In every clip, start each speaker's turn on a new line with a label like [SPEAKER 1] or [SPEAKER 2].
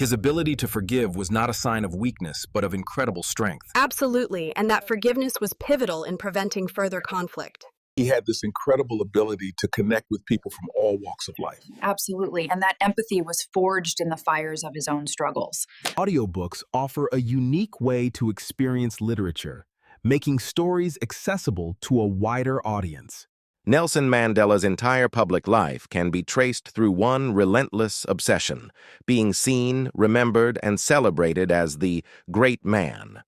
[SPEAKER 1] His ability to forgive was not a sign of weakness, but of incredible strength.
[SPEAKER 2] Absolutely, and that forgiveness was pivotal in preventing further conflict.
[SPEAKER 3] He had this incredible ability to connect with people from all walks of life.
[SPEAKER 4] Absolutely. And that empathy was forged in the fires of his own struggles.
[SPEAKER 5] Audiobooks offer a unique way to experience literature, making stories accessible to a wider audience.
[SPEAKER 6] Nelson Mandela's entire public life can be traced through one relentless obsession, being seen, remembered, and celebrated as the great man.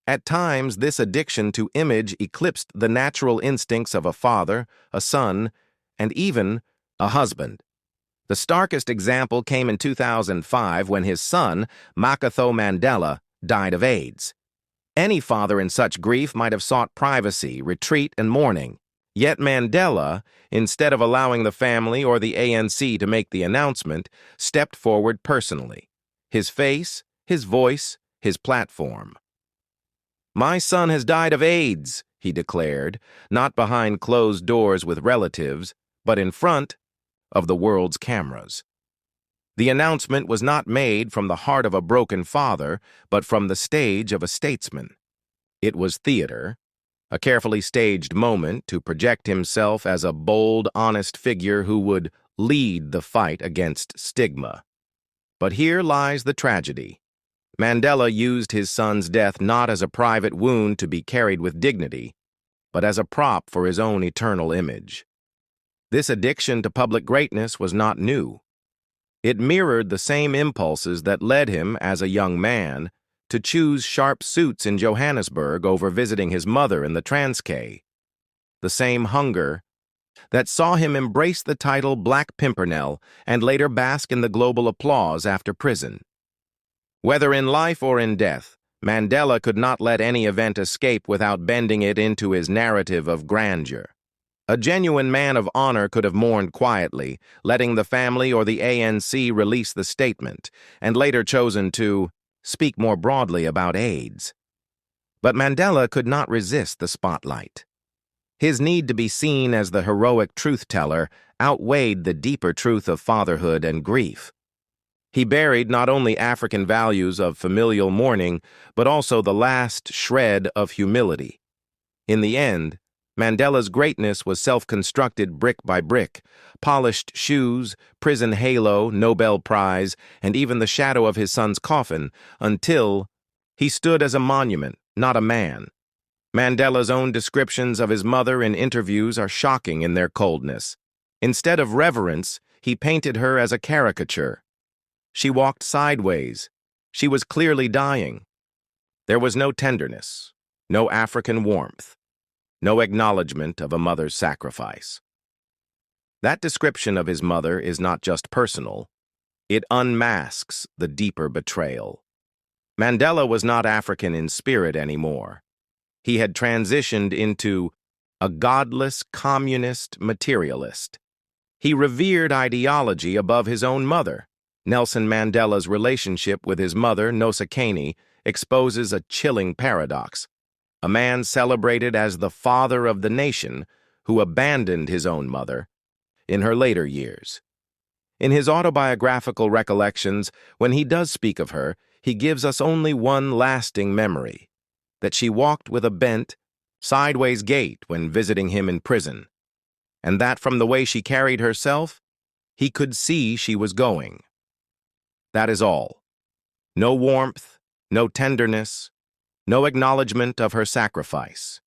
[SPEAKER 6] At times, this addiction to image eclipsed the natural instincts of a father, a son, and even a husband. The starkest example came in 2005 when his son, Makatho Mandela, died of AIDS. Any father in such grief might have sought privacy, retreat, and mourning. Yet Mandela, instead of allowing the family or the ANC to make the announcement, stepped forward personally. His face, his voice, his platform. "My son has died of AIDS," he declared, not behind closed doors with relatives, but in front of the world's cameras. The announcement was not made from the heart of a broken father, but from the stage of a statesman. It was theater, a carefully staged moment to project himself as a bold, honest figure who would lead the fight against stigma. But here lies the tragedy. Mandela used his son's death not as a private wound to be carried with dignity, but as a prop for his own eternal image. This addiction to public greatness was not new. It mirrored the same impulses that led him, as a young man, to choose sharp suits in Johannesburg over visiting his mother in the Transkei. The same hunger that saw him embrace the title Black Pimpernel and later bask in the global applause after prison. Whether in life or in death, Mandela could not let any event escape without bending it into his narrative of grandeur. A genuine man of honor could have mourned quietly, letting the family or the ANC release the statement, and later chosen to speak more broadly about AIDS. But Mandela could not resist the spotlight. His need to be seen as the heroic truth-teller outweighed the deeper truth of fatherhood and grief. He buried not only African values of familial mourning, but also the last shred of humility. In the end, Mandela's greatness was self-constructed brick by brick: polished shoes, prison halo, Nobel Prize, and even the shadow of his son's coffin, until he stood as a monument, not a man. Mandela's own descriptions of his mother in interviews are shocking in their coldness. Instead of reverence, he painted her as a caricature. She walked sideways. She was clearly dying. There was no tenderness, no African warmth, no acknowledgement of a mother's sacrifice. That description of his mother is not just personal. It unmasks the deeper betrayal. Mandela was not African in spirit anymore. He had transitioned into a godless communist materialist. He revered ideology above his own mother. Nelson Mandela's relationship with his mother, Nosekeni, exposes a chilling paradox. A man celebrated as the father of the nation who abandoned his own mother in her later years. In his autobiographical recollections, when he does speak of her, he gives us only one lasting memory: that she walked with a bent, sideways gait when visiting him in prison, and that from the way she carried herself, he could see she was going. That is all. No warmth, no tenderness, no acknowledgement of her sacrifice.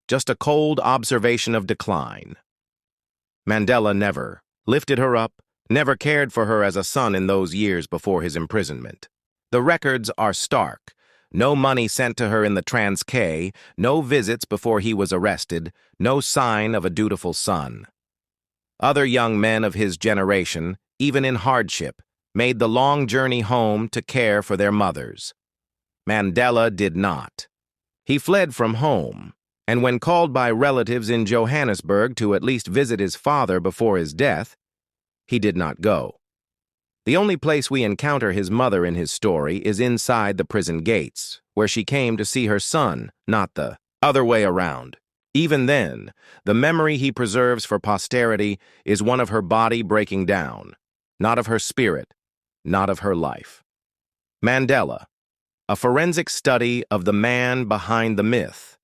[SPEAKER 6] Just a cold observation of decline. Mandela never lifted her up, never cared for her as a son in those years before his imprisonment. The records are stark. No money sent to her in the Transkei, no visits before he was arrested, no sign of a dutiful son. Other young men of his generation, even in hardship, made the long journey home to care for their mothers. Mandela did not. He fled from home, and when called by relatives in Johannesburg to at least visit his father before his death, he did not go. The only place we encounter his mother in his story is inside the prison gates, where she came to see her son, not the other way around. Even then, the memory he preserves for posterity is one of her body breaking down, not of her spirit, not of her life. Mandela, a forensic study of the man behind the myth,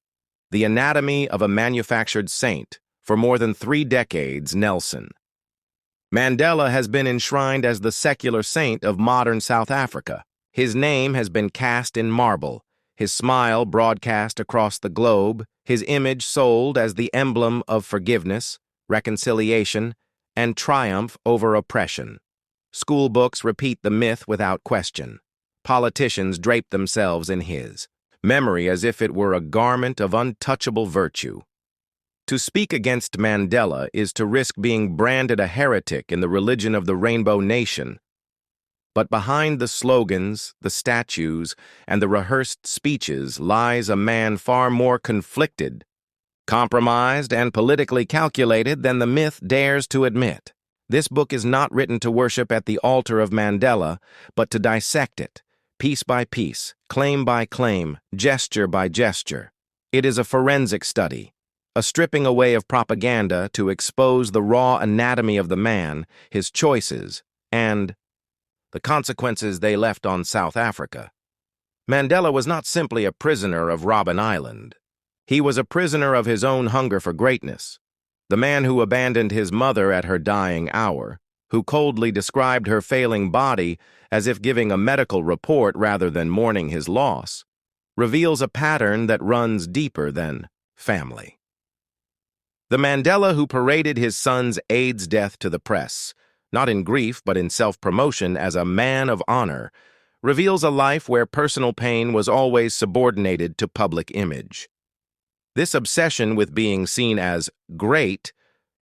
[SPEAKER 6] the anatomy of a manufactured saint for more than 3 decades, Nelson. Mandela has been enshrined as the secular saint of modern South Africa. His name has been cast in marble, his smile broadcast across the globe, his image sold as the emblem of forgiveness, reconciliation, and triumph over oppression. School books repeat the myth without question. Politicians drape themselves in his memory as if it were a garment of untouchable virtue. To speak against Mandela is to risk being branded a heretic in the religion of the Rainbow Nation. But behind the slogans, the statues, and the rehearsed speeches lies a man far more conflicted, compromised, and politically calculated than the myth dares to admit. This book is not written to worship at the altar of Mandela, but to dissect it, piece by piece, claim by claim, gesture by gesture. It is a forensic study, a stripping away of propaganda to expose the raw anatomy of the man, his choices, and the consequences they left on South Africa. Mandela was not simply a prisoner of Robben Island. He was a prisoner of his own hunger for greatness. The man who abandoned his mother at her dying hour, who coldly described her failing body as if giving a medical report rather than mourning his loss, reveals a pattern that runs deeper than family. The Mandela who paraded his son's AIDS death to the press, not in grief but in self-promotion as a man of honor, reveals a life where personal pain was always subordinated to public image. This obsession with being seen as great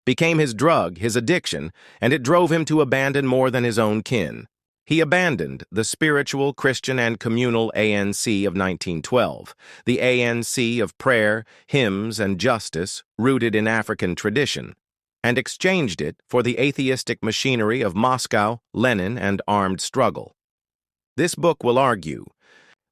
[SPEAKER 6] became his drug, his addiction, and it drove him to abandon more than his own kin. He abandoned the spiritual, Christian, and communal ANC of 1912, the ANC of prayer, hymns, and justice rooted in African tradition, and exchanged it for the atheistic machinery of Moscow, Lenin, and armed struggle. This book will argue,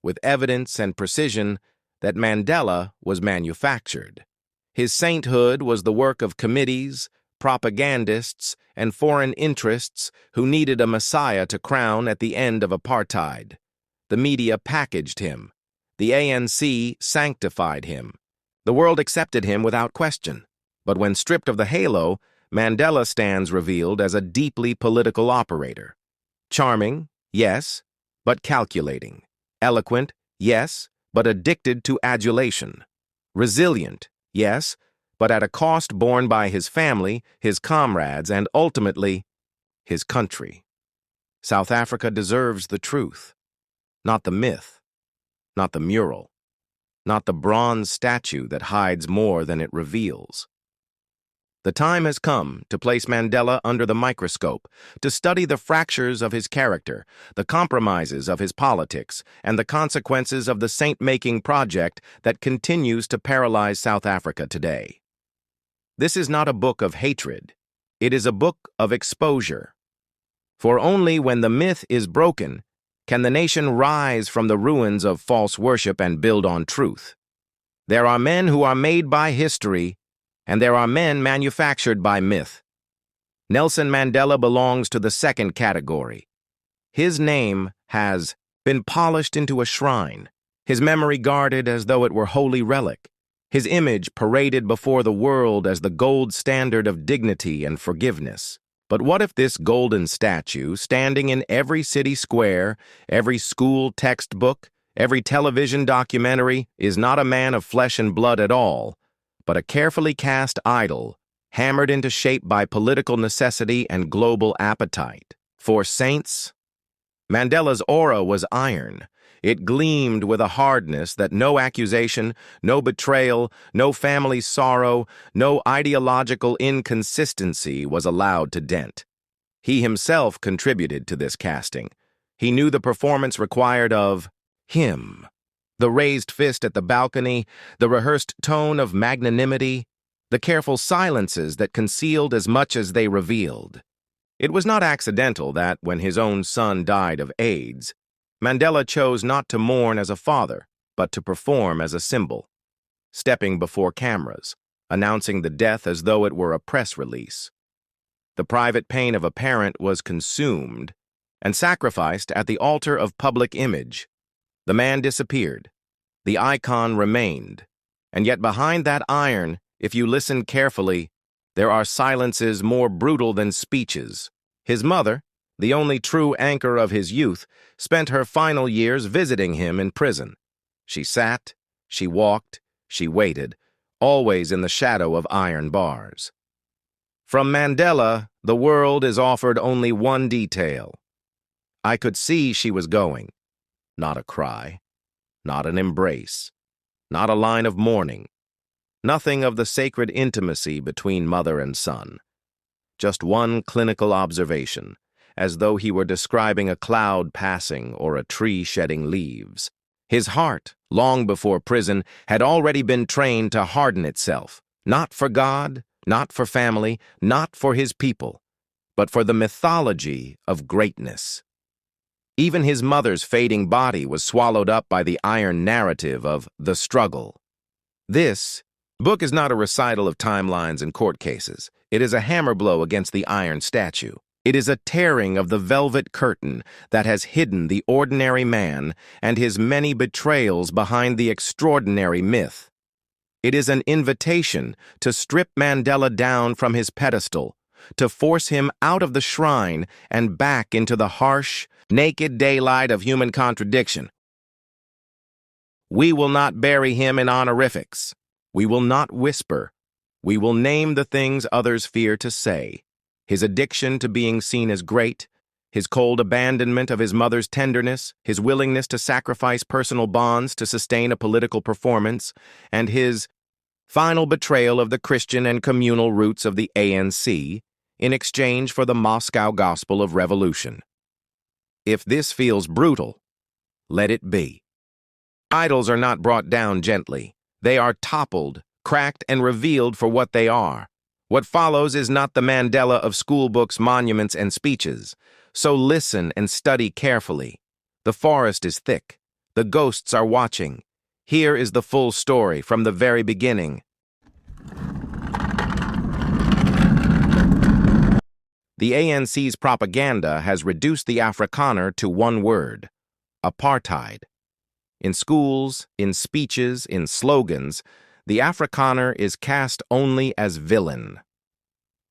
[SPEAKER 6] with evidence and precision, that Mandela was manufactured. His sainthood was the work of committees, propagandists, and foreign interests who needed a messiah to crown at the end of apartheid. The media packaged him. The ANC sanctified him. The world accepted him without question. But when stripped of the halo, Mandela stands revealed as a deeply political operator. Charming, yes, but calculating. Eloquent, yes, but addicted to adulation. Resilient, yes, but at a cost borne by his family, his comrades, and ultimately, his country. South Africa deserves the truth, not the myth, not the mural, not the bronze statue that hides more than it reveals. The time has come to place Mandela under the microscope, to study the fractures of his character, the compromises of his politics, and the consequences of the saint-making project that continues to paralyze South Africa today. This is not a book of hatred. It is a book of exposure. For only when the myth is broken can the nation rise from the ruins of false worship and build on truth. There are men who are made by history, and there are men manufactured by myth. Nelson Mandela belongs to the second category. His name has been polished into a shrine, his memory guarded as though it were holy relic, his image paraded before the world as the gold standard of dignity and forgiveness. But what if this golden statue, standing in every city square, every school textbook, every television documentary, is not a man of flesh and blood at all, but a carefully cast idol, hammered into shape by political necessity and global appetite? For saints, Mandela's aura was iron. It gleamed with a hardness that no accusation, no betrayal, no family sorrow, no ideological inconsistency was allowed to dent. He himself contributed to this casting. He knew the performance required of him. The raised fist at the balcony, the rehearsed tone of magnanimity, the careful silences that concealed as much as they revealed. It was not accidental that, when his own son died of AIDS, Mandela chose not to mourn as a father, but to perform as a symbol, stepping before cameras, announcing the death as though it were a press release. The private pain of a parent was consumed and sacrificed at the altar of public image. The man disappeared. The icon remained. And yet behind that iron, if you listen carefully, there are silences more brutal than speeches. His mother, the only true anchor of his youth, spent her final years visiting him in prison. She sat, she walked, she waited, always in the shadow of iron bars. From Mandela, the world is offered only one detail. I could see she was going. Not a cry, not an embrace, not a line of mourning, nothing of the sacred intimacy between mother and son. Just one clinical observation, as though he were describing a cloud passing or a tree shedding leaves. His heart, long before prison, had already been trained to harden itself, not for God, not for family, not for his people, but for the mythology of greatness. Even his mother's fading body was swallowed up by the iron narrative of the struggle. This book is not a recital of timelines and court cases. It is a hammer blow against the iron statue. It is a tearing of the velvet curtain that has hidden the ordinary man and his many betrayals behind the extraordinary myth. It is an invitation to strip Mandela down from his pedestal, to force him out of the shrine and back into the harsh, naked daylight of human contradiction. We will not bury him in honorifics. We will not whisper. We will name the things others fear to say. His addiction to being seen as great, his cold abandonment of his mother's tenderness, his willingness to sacrifice personal bonds to sustain a political performance, and his final betrayal of the Christian and communal roots of the ANC in exchange for the Moscow gospel of revolution. If this feels brutal, let it be. Idols are not brought down gently. They are toppled, cracked, and revealed for what they are. What follows is not the Mandela of schoolbooks, monuments, and speeches. So listen and study carefully. The forest is thick. The ghosts are watching. Here is the full story from the very beginning. The ANC's propaganda has reduced the Afrikaner to one word: apartheid. In schools, in speeches, in slogans, the Afrikaner is cast only as villain.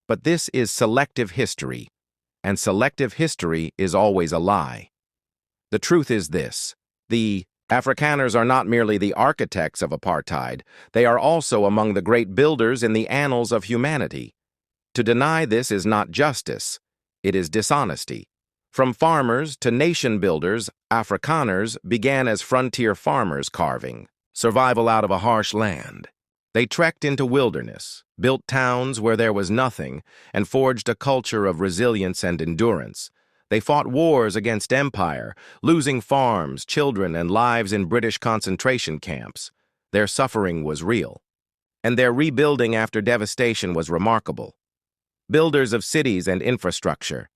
[SPEAKER 6] But this is selective history, and selective history is always a lie. The truth is this: the Afrikaners are not merely the architects of apartheid, they are also among the great builders in the annals of humanity. To deny this is not justice, it is dishonesty. From farmers to nation builders, Afrikaners began as frontier farmers carving survival out of a harsh land. They trekked into wilderness, built towns where there was nothing, and forged a culture of resilience and endurance. They fought wars against empire, losing farms, children, and lives in British concentration camps. Their suffering was real, and their rebuilding after devastation was remarkable. Builders of cities and infrastructure,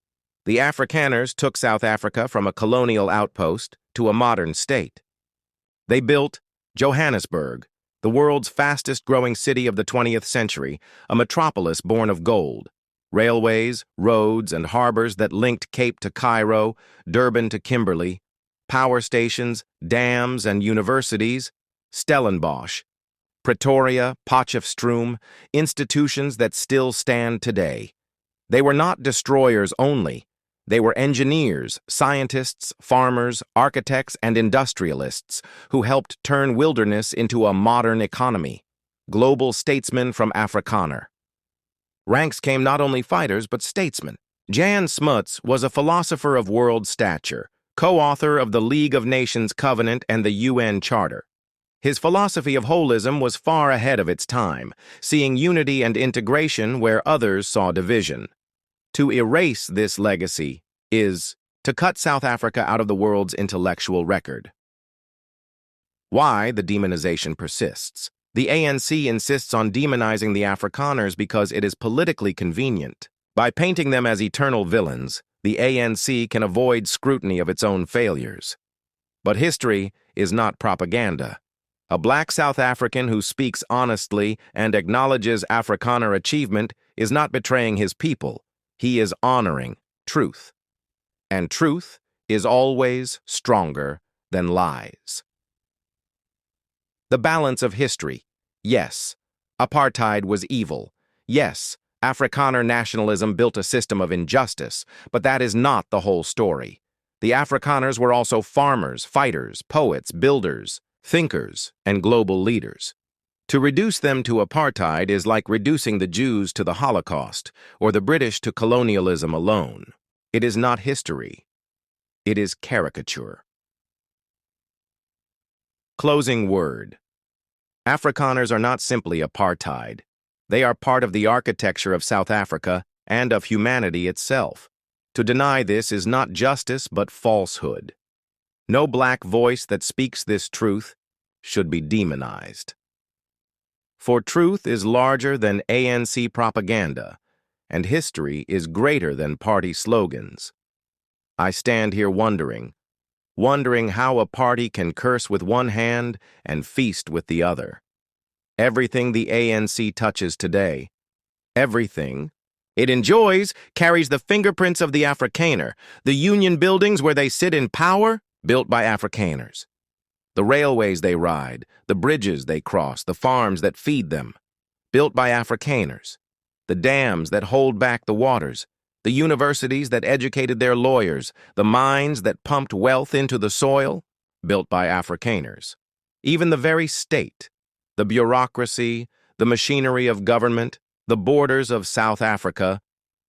[SPEAKER 6] the Afrikaners took South Africa from a colonial outpost to a modern state. They built Johannesburg, the world's fastest-growing city of the 20th century, a metropolis born of gold. Railways, roads, and harbors that linked Cape to Cairo, Durban to Kimberley, power stations, dams, and universities, Stellenbosch, Pretoria, Potchefstroom, institutions that still stand today. They were not destroyers only. They were engineers, scientists, farmers, architects, and industrialists who helped turn wilderness into a modern economy. Global statesmen from Afrikaner. Ranks came not only fighters but statesmen. Jan Smuts was a philosopher of world stature, co-author of the League of Nations Covenant and the UN Charter. His philosophy of holism was far ahead of its time, seeing unity and integration where others saw division. To erase this legacy is to cut South Africa out of the world's intellectual record. Why the demonization persists. The ANC insists on demonizing the Afrikaners because it is politically convenient. By painting them as eternal villains, the ANC can avoid scrutiny of its own failures. But history is not propaganda. A black South African who speaks honestly and acknowledges Afrikaner achievement is not betraying his people. He is honoring truth. and truth is always stronger than lies. The balance of history. Yes, apartheid was evil. Yes, Afrikaner nationalism built a system of injustice, but that is not the whole story. The Afrikaners were also farmers, fighters, poets, builders, thinkers, and global leaders. To reduce them to apartheid is like reducing the Jews to the Holocaust or the British to colonialism alone. It is not history. It is caricature. Closing word. Afrikaners are not simply apartheid. They are part of the architecture of South Africa and of humanity itself. To deny this is not justice but falsehood. No black voice that speaks this truth should be demonized. For truth is larger than ANC propaganda, and history is greater than party slogans. I stand here wondering how a party can curse with one hand and feast with the other. Everything the ANC touches today, everything it enjoys, carries the fingerprints of the Afrikaner. The union buildings where they sit in power, built by Afrikaners. The railways they ride, the bridges they cross, the farms that feed them, built by Afrikaners. The dams that hold back the waters, the universities that educated their lawyers, the mines that pumped wealth into the soil, built by Afrikaners. Even the very state, the bureaucracy, the machinery of government, the borders of South Africa,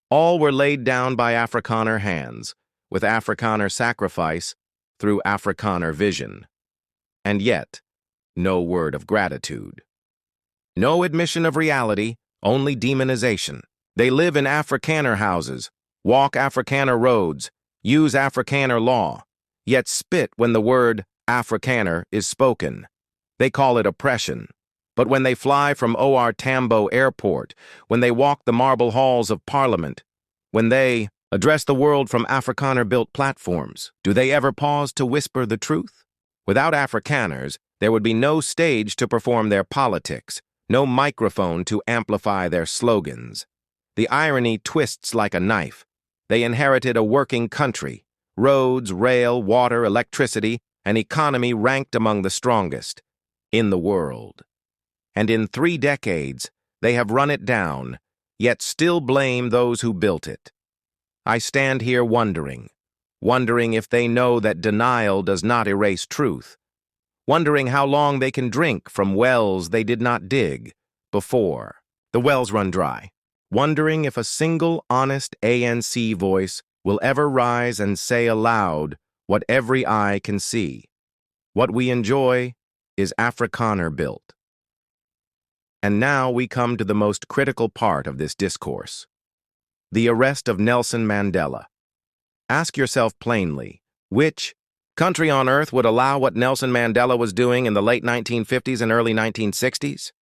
[SPEAKER 6] all were laid down by Afrikaner hands, with Afrikaner sacrifice through Afrikaner vision. And yet, no word of gratitude. No admission of reality, only demonization. They live in Afrikaner houses, walk Afrikaner roads, use Afrikaner law, yet spit when the word Afrikaner is spoken. They call it oppression. But when they fly from OR Tambo Airport, when they walk the marble halls of Parliament, when they address the world from Afrikaner-built platforms, do they ever pause to whisper the truth? Without Afrikaners, there would be no stage to perform their politics, no microphone to amplify their slogans. The irony twists like a knife. They inherited a working country, roads, rail, water, electricity, an economy ranked among the strongest in the world. And in 3 decades, they have run it down, yet still blame those who built it. I stand here wondering if they know that denial does not erase truth, wondering how long they can drink from wells they did not dig before the wells run dry, wondering if a single honest ANC voice will ever rise and say aloud what every eye can see. What we enjoy is Afrikaner built. And now we come to the most critical part of this discourse. The arrest of Nelson Mandela. Ask yourself plainly, which country on earth would allow what Nelson Mandela was doing in the late 1950s and early 1960s?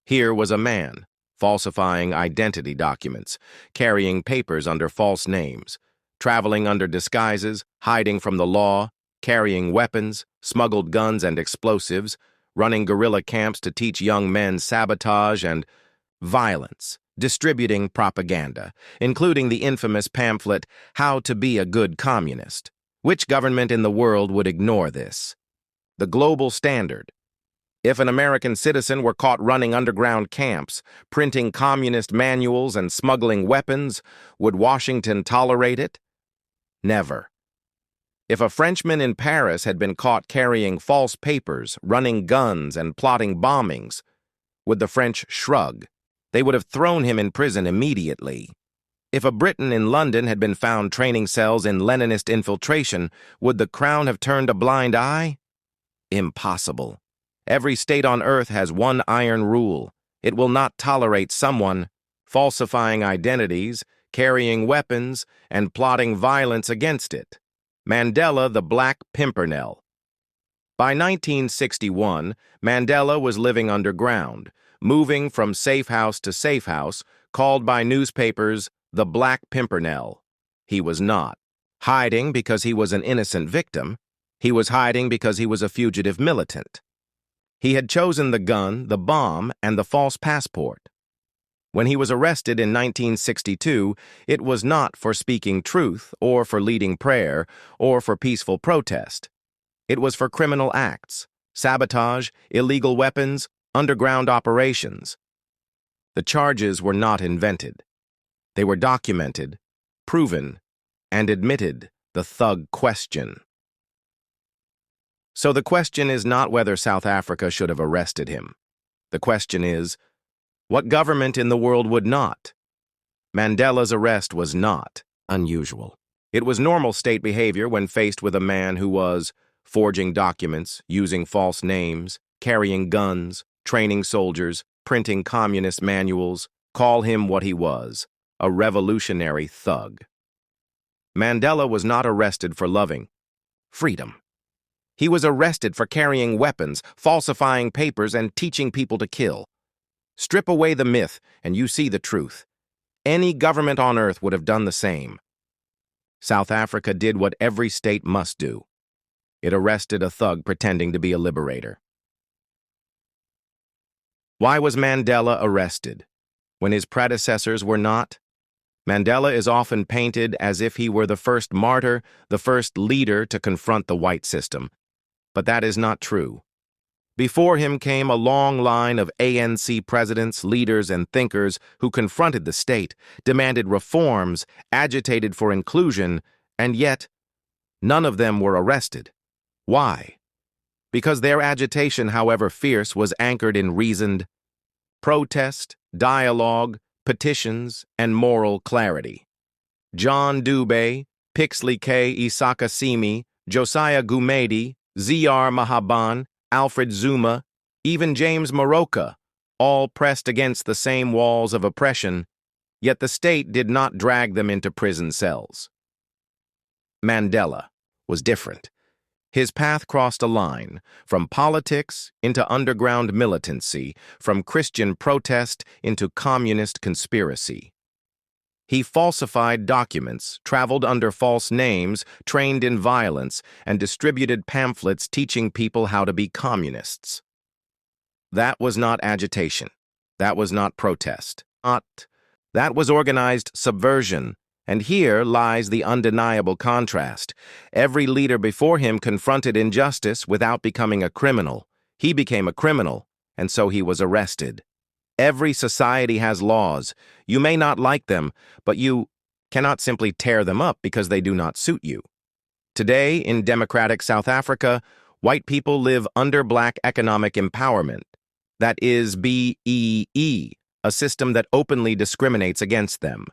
[SPEAKER 6] Here was a man, falsifying identity documents, carrying papers under false names, traveling under disguises, hiding from the law, carrying weapons, smuggled guns and explosives, running guerrilla camps to teach young men sabotage and violence, distributing propaganda, including the infamous pamphlet, How to Be a Good Communist. Which government in the world would ignore this? The global standard. If an American citizen were caught running underground camps, printing communist manuals and smuggling weapons, would Washington tolerate it? Never. If a Frenchman in Paris had been caught carrying false papers, running guns, and plotting bombings, would the French shrug? They would have thrown him in prison immediately. If a Briton in London had been found training cells in Leninist infiltration, would the Crown have turned a blind eye? Impossible. Every state on earth has one iron rule. It will not tolerate someone falsifying identities, carrying weapons, and plotting violence against it. Mandela the Black Pimpernel. By 1961, Mandela was living underground, moving from safe house to safe house, called by newspapers the Black Pimpernel. He was not hiding because he was an innocent victim. He was hiding because he was a fugitive militant. He had chosen the gun, the bomb, and the false passport. When he was arrested in 1962, it was not for speaking truth or for leading prayer or for peaceful protest. It was for criminal acts, sabotage, illegal weapons, underground operations. The charges were not invented. They were documented, proven, and admitted, the thug question. So the question is not whether South Africa should have arrested him. The question is, what government in the world would not? Mandela's arrest was not unusual. It was normal state behavior when faced with a man who was forging documents, using false names, carrying guns, training soldiers, printing communist manuals. Call him what he was, a revolutionary thug. Mandela was not arrested for loving freedom. He was arrested for carrying weapons, falsifying papers, and teaching people to kill. Strip away the myth, and you see the truth. Any government on earth would have done the same. South Africa did what every state must do. It arrested a thug pretending to be a liberator. Why was Mandela arrested when his predecessors were not? Mandela is often painted as if he were the first martyr, the first leader to confront the white system. But that is not true. Before him came a long line of ANC presidents, leaders, and thinkers who confronted the state, demanded reforms, agitated for inclusion, and yet none of them were arrested. Why? Because their agitation, however fierce, was anchored in reasoned protest, dialogue, petitions, and moral clarity. John Dube, Pixley K. Isakasimi, Josiah Gumede, Z.R. Mahaban, Alfred Zuma, even James Moroka, all pressed against the same walls of oppression, yet the state did not drag them into prison cells. Mandela was different. His path crossed a line, from politics into underground militancy, from Christian protest into communist conspiracy. He falsified documents, traveled under false names, trained in violence, and distributed pamphlets teaching people how to be communists. That was not agitation. That was not protest. That was organized subversion. And here lies the undeniable contrast. Every leader before him confronted injustice without becoming a criminal. He became a criminal, and so he was arrested. Every society has laws. You may not like them, but you cannot simply tear them up because they do not suit you. Today, in democratic South Africa, white people live under black economic empowerment. That is BEE, a system that openly discriminates against them.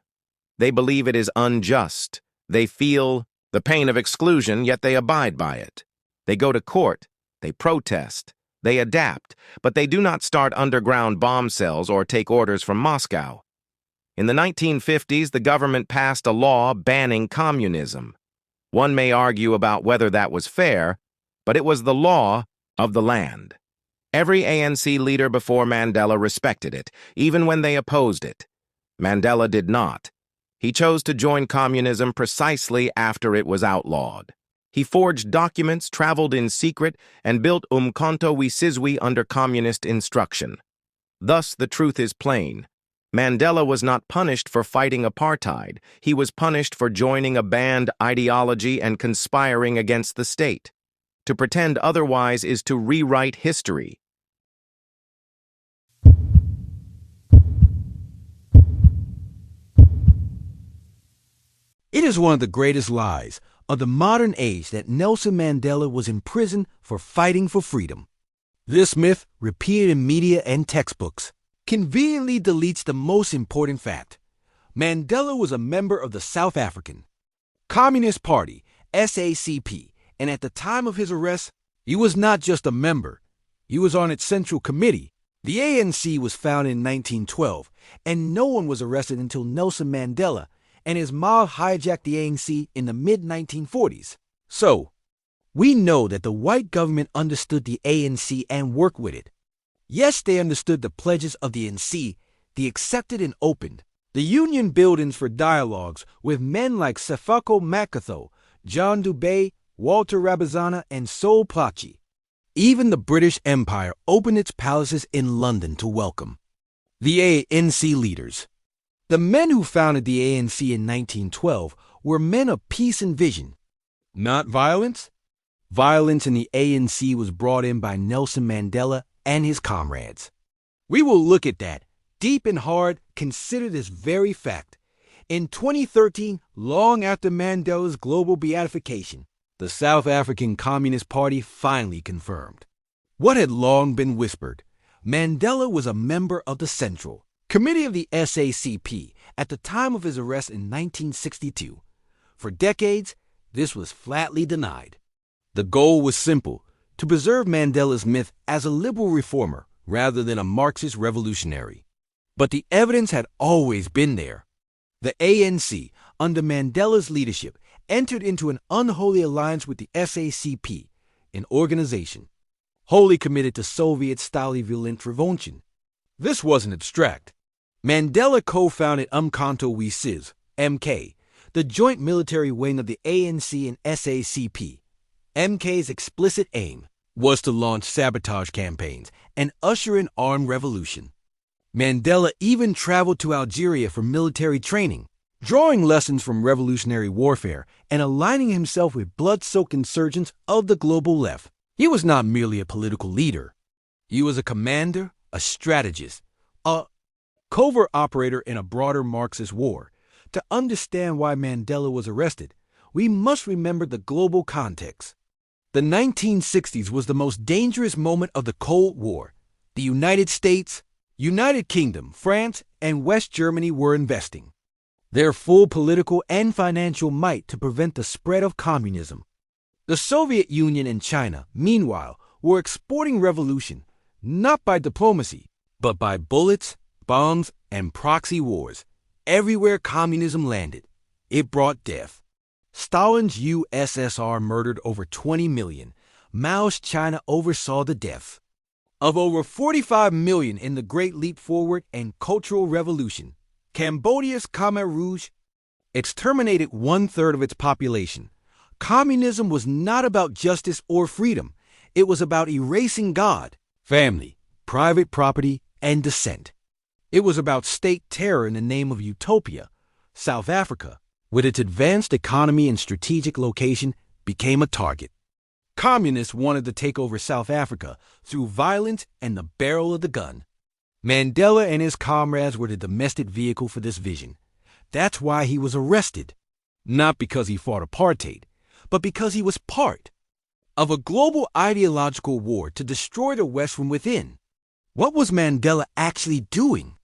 [SPEAKER 6] They believe it is unjust. They feel the pain of exclusion, yet they abide by it. They go to court. They protest. They adapt, but they do not start underground bomb cells or take orders from Moscow. In the 1950s, the government passed a law banning communism. One may argue about whether that was fair, but it was the law of the land. Every ANC leader before Mandela respected it, even when they opposed it. Mandela did not. He chose to join communism precisely after it was outlawed. He forged documents, traveled in secret, and built Umkhonto we Sizwe under communist instruction. Thus, the truth is plain. Mandela was not punished for fighting apartheid. He was punished for joining a banned ideology and conspiring against the state. To pretend otherwise is to rewrite history.
[SPEAKER 7] It is one of the greatest lies of the modern age that Nelson Mandela was in prison for fighting for freedom. This myth, repeated in media and textbooks, conveniently deletes the most important fact. Mandela was a member of the South African Communist Party, SACP, and at the time of his arrest, he was not just a member. He was on its central committee. The ANC was founded in 1912, and no one was arrested until Nelson Mandela and his mob hijacked the ANC in the mid-1940s. So, we know that the white government understood the ANC and worked with it. Yes, they understood the pledges of the ANC, they accepted and opened the union buildings for dialogues with men like Sefako Makatho, John Dube, Walter Rabazana, and Sol Plaatje. Even the British Empire opened its palaces in London to welcome. The ANC leaders. The men who founded the ANC in 1912 were men of peace and vision, not violence. Violence in the ANC was brought in by Nelson Mandela and his comrades. We will look at that. Deep and hard, consider this very fact. In 2013, long after Mandela's global beatification, the South African Communist Party finally confirmed what had long been whispered. Mandela was a member of the Central Committee of the SACP at the time of his arrest in 1962. For decades, this was flatly denied. The goal was simple: to preserve Mandela's myth as a liberal reformer rather than a Marxist revolutionary. But the evidence had always been there. The ANC, under Mandela's leadership, entered into an unholy alliance with the SACP, an organization wholly committed to Soviet-style intervention. This wasn't abstract. Mandela co-founded Umkhonto we Sizwe, MK, the joint military wing of the ANC and SACP. MK's explicit aim was to launch sabotage campaigns and usher in armed revolution. Mandela even traveled to Algeria for military training, drawing lessons from revolutionary warfare and aligning himself with blood-soaked insurgents of the global left. He was not merely a political leader. He was a commander, a strategist, a covert operator in a broader Marxist war. To understand why Mandela was arrested, we must remember the global context. The 1960s was the most dangerous moment of the Cold War. The United States, United Kingdom, France, and West Germany were investing their full political and financial might to prevent the spread of communism. The Soviet Union and China, meanwhile, were exporting revolution, not by diplomacy, but by bullets, bombs, and proxy wars. Everywhere communism landed, it brought death. Stalin's USSR murdered over 20 million. Mao's China oversaw the deaths of over 45 million in the Great Leap Forward and Cultural Revolution. Cambodia's Khmer Rouge exterminated 1/3 of its population. Communism was not about justice or freedom. It was about erasing God, family, private property, and dissent. It was about state terror in the name of utopia. South Africa, with its advanced economy and strategic location, became a target. Communists wanted to take over South Africa through violence and the barrel of the gun. Mandela and his comrades were the domestic vehicle for this vision. That's why he was arrested. Not because he fought apartheid, but because he was part of a global ideological war to destroy the West from within. What was Mandela actually doing?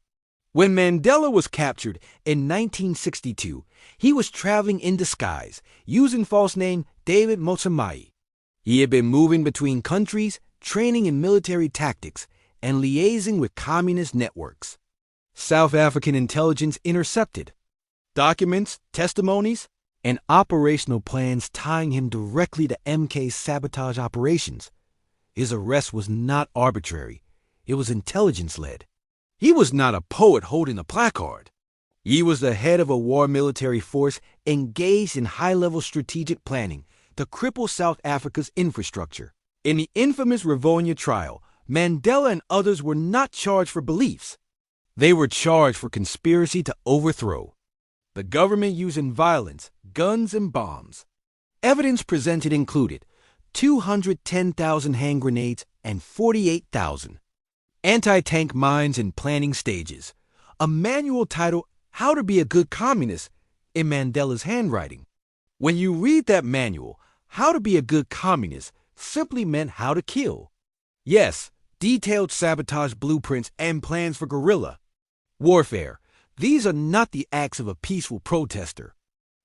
[SPEAKER 7] When Mandela was captured in 1962, he was traveling in disguise, using false name David Motsamai. He had been moving between countries, training in military tactics, and liaising with communist networks. South African intelligence intercepted documents, testimonies, and operational plans tying him directly to MK's sabotage operations. His arrest was not arbitrary. It was intelligence-led. He was not a poet holding a placard. He was the head of a war military force engaged in high-level strategic planning to cripple South Africa's infrastructure. In the infamous Rivonia trial, Mandela and others were not charged for beliefs. They were charged for conspiracy to overthrow the government using violence, guns, and bombs. Evidence presented included 210,000 hand grenades and 48,000 anti-tank mines in planning stages. A manual titled How to Be a Good Communist in Mandela's handwriting. When you read that manual, How to Be a Good Communist simply meant how to kill. Yes, detailed sabotage blueprints and plans for guerrilla warfare. These are not the acts of a peaceful protester.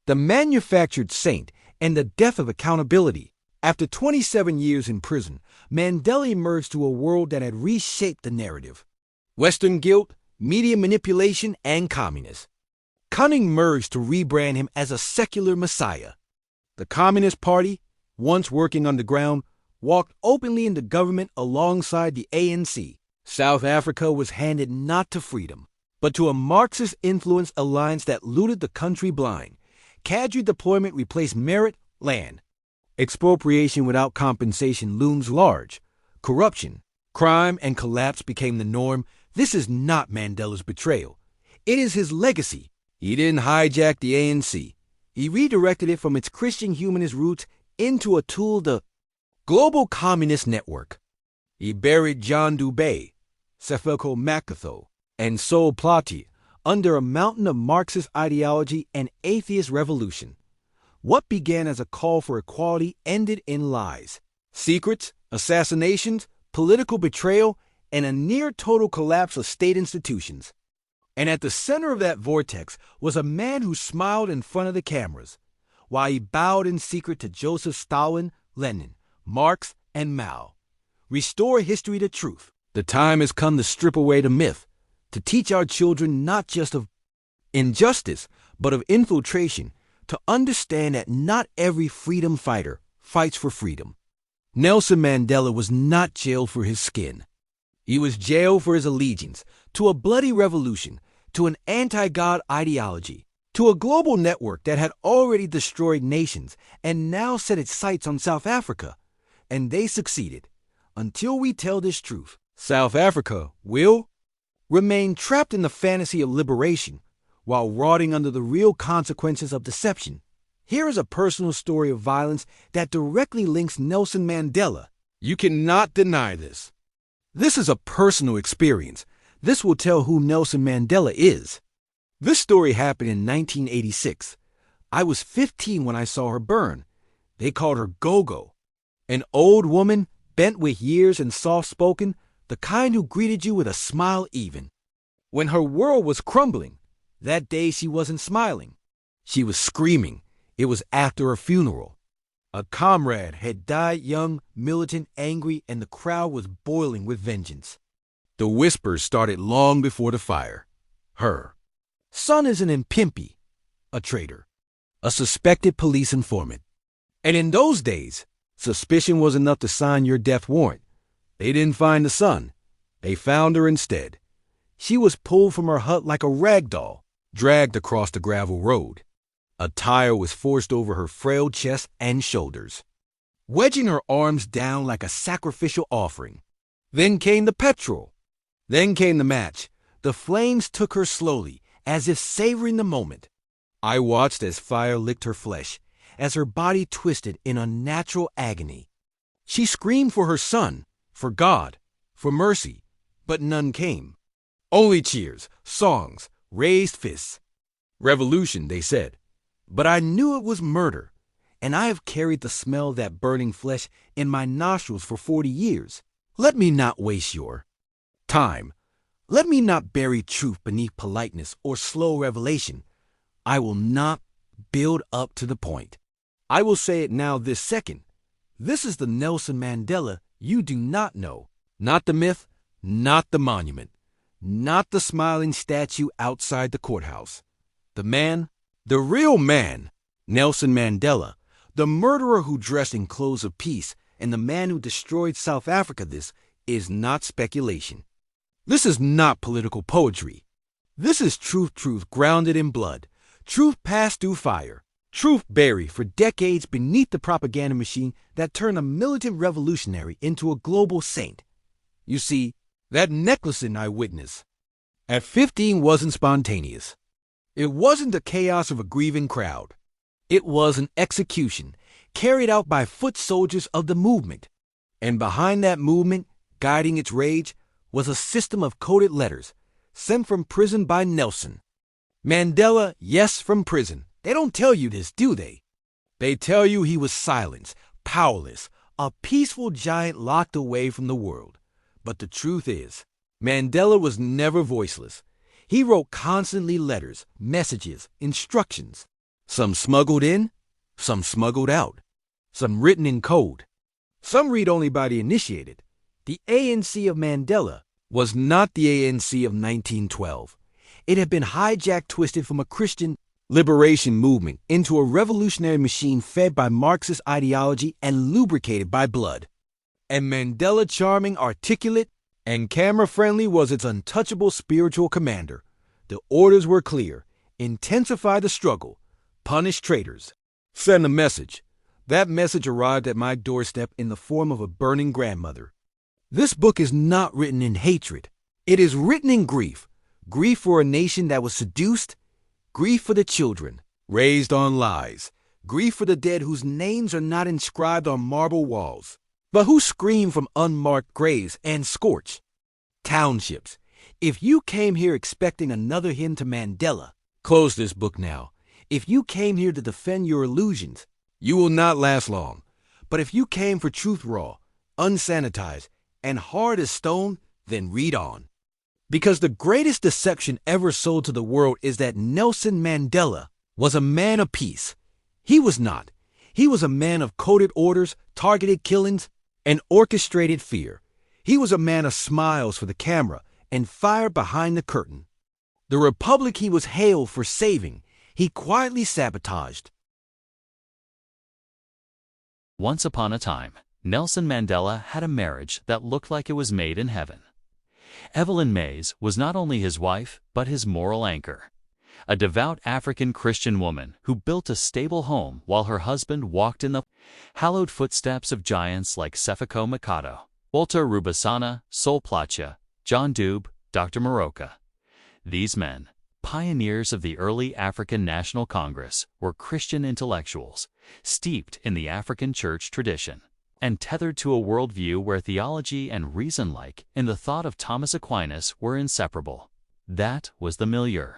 [SPEAKER 7] The manufactured saint and the death of accountability. After 27 years in prison, Mandela emerged to a world that had reshaped the narrative. Western guilt, media manipulation, and communists. Cunning merged to rebrand him as a secular messiah. The Communist Party, once working underground, walked openly into government alongside the ANC. South Africa was handed not to freedom, but to a Marxist-influenced alliance that looted the country blind. Cadre deployment replaced merit, land. Expropriation without compensation looms large. Corruption, crime, and collapse became the norm. This is not Mandela's betrayal. It is his legacy. He didn't hijack the ANC. He redirected it from its Christian humanist roots into a tool, the global communist network. He buried John Dubé, Sefeko Makatho, and Sol Plaatje under a mountain of Marxist ideology and atheist revolution. What began as a call for equality ended in lies, secrets, assassinations, political betrayal, and a near-total collapse of state institutions. And at the center of that vortex was a man who smiled in front of the cameras, while he bowed in secret to Joseph Stalin, Lenin, Marx, and Mao. Restore history to truth. The time has come to strip away the myth, to teach our children not just of injustice, but of infiltration, to understand that not every freedom fighter fights for freedom. Nelson Mandela was not jailed for his skin. He was jailed for his allegiance to a bloody revolution, to an anti-God ideology, to a global network that had already destroyed nations and now set its sights on South Africa. And they succeeded. Until we tell this truth, South Africa will remain trapped in the fantasy of liberation while rotting under the real consequences of deception. Here is a personal story of violence that directly links Nelson Mandela. You cannot deny this. This is a personal experience. This will tell who Nelson Mandela is. This story happened in 1986. I was 15 when I saw her burn. They called her Gogo. An old woman, bent with years and soft-spoken, the kind who greeted you with a smile even. When her world was crumbling, that day she wasn't smiling. She was screaming. It was after her funeral. A comrade had died young, militant, angry, and the crowd was boiling with vengeance. The whispers started long before the fire. Her son is an impimpi, a traitor, a suspected police informant. And in those days, suspicion was enough to sign your death warrant. They didn't find the son. They found her instead. She was pulled from her hut like a rag doll, dragged across the gravel road. A tire was forced over her frail chest and shoulders, wedging her arms down like a sacrificial offering. Then came the petrol. Then came the match. The flames took her slowly, as if savoring the moment. I watched as fire licked her flesh, as her body twisted in unnatural agony. She screamed for her son, for God, for mercy, but none came. Only cheers, songs, raised fists. Revolution, they said. But I knew it was murder, and I have carried the smell of that burning flesh in my nostrils for 40 years. Let me not waste your time. Let me not bury truth beneath politeness or slow revelation. I will not build up to the point. I will say it now this second. This is the Nelson Mandela you do not know. Not the myth, not the monument, not the smiling statue outside the courthouse. The man, the real man, Nelson Mandela, the murderer who dressed in clothes of peace, and the man who destroyed South Africa. This is not speculation. This is not political poetry. This is truth grounded in blood, truth passed through fire, truth buried for decades beneath the propaganda machine that turned a militant revolutionary into a global saint. You see, that necklacing I witnessed at 15 wasn't spontaneous. It wasn't the chaos of a grieving crowd. It was an execution carried out by foot soldiers of the movement. And behind that movement, guiding its rage, was a system of coded letters sent from prison by Nelson. Mandela, yes, from prison. They don't tell you this, do they? They tell you he was silenced, powerless, a peaceful giant locked away from the world. But the truth is, Mandela was never voiceless. He wrote constantly letters, messages, instructions. Some smuggled in, some smuggled out, some written in code. Some read only by the initiated. The ANC of Mandela was not the ANC of 1912. It had been hijacked, twisted from a Christian liberation movement into a revolutionary machine fed by Marxist ideology and lubricated by blood. And Mandela, charming, articulate, and camera-friendly, was its untouchable spiritual commander. The orders were clear. Intensify the struggle. Punish traitors. Send a message. That message arrived at my doorstep in the form of a burning grandmother. This book is not written in hatred. It is written in grief, grief for a nation that was seduced, grief for the children raised on lies, grief for the dead whose names are not inscribed on marble walls, but who scream from unmarked graves and scorched townships. If you came here expecting another hymn to Mandela, close this book now. If you came here to defend your illusions, you will not last long. But if you came for truth raw, unsanitized, and hard as stone, then read on. Because the greatest deception ever sold to the world is that Nelson Mandela was a man of peace. He was not. He was a man of coded orders, targeted killings, and orchestrated fear. He was a man of smiles for the camera and fire behind the curtain. The republic he was hailed for saving, he quietly sabotaged.
[SPEAKER 8] Once upon a time, Nelson Mandela had a marriage that looked like it was made in heaven. Evelyn Mays was not only his wife, but his moral anchor. A devout African Christian woman who built a stable home while her husband walked in the hallowed footsteps of giants like Sefako Mikado, Walter Rubusana, Sol Plaatje, John Dube, Dr. Moroka. These men, pioneers of the early African National Congress, were Christian intellectuals, steeped in the African church tradition, and tethered to a worldview where theology and reason, like in the thought of Thomas Aquinas, were inseparable. That was the milieu.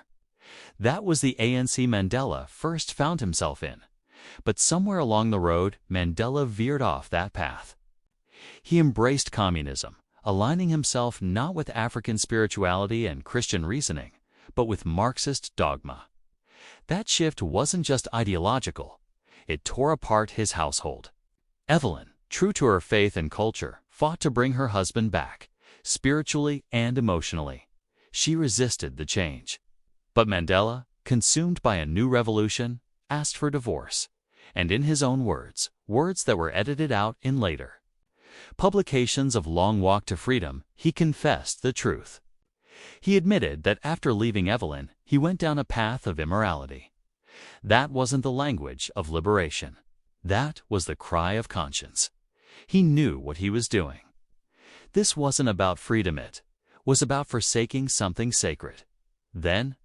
[SPEAKER 8] That was the ANC Mandela first found himself in. But somewhere along the road, Mandela veered off that path. He embraced communism, aligning himself not with African spirituality and Christian reasoning, but with Marxist dogma. That shift wasn't just ideological. It tore apart his household. Evelyn, true to her faith and culture, fought to bring her husband back, spiritually and emotionally. She resisted the change. But Mandela, consumed by a new revolution, asked for divorce, and in his own words, words that were edited out in later publications of Long Walk to Freedom, he confessed the truth. He admitted that after leaving Evelyn, he went down a path of immorality. That wasn't the language of liberation. That was the cry of conscience. He knew what he was doing. This wasn't about freedom, it was about forsaking something sacred. Then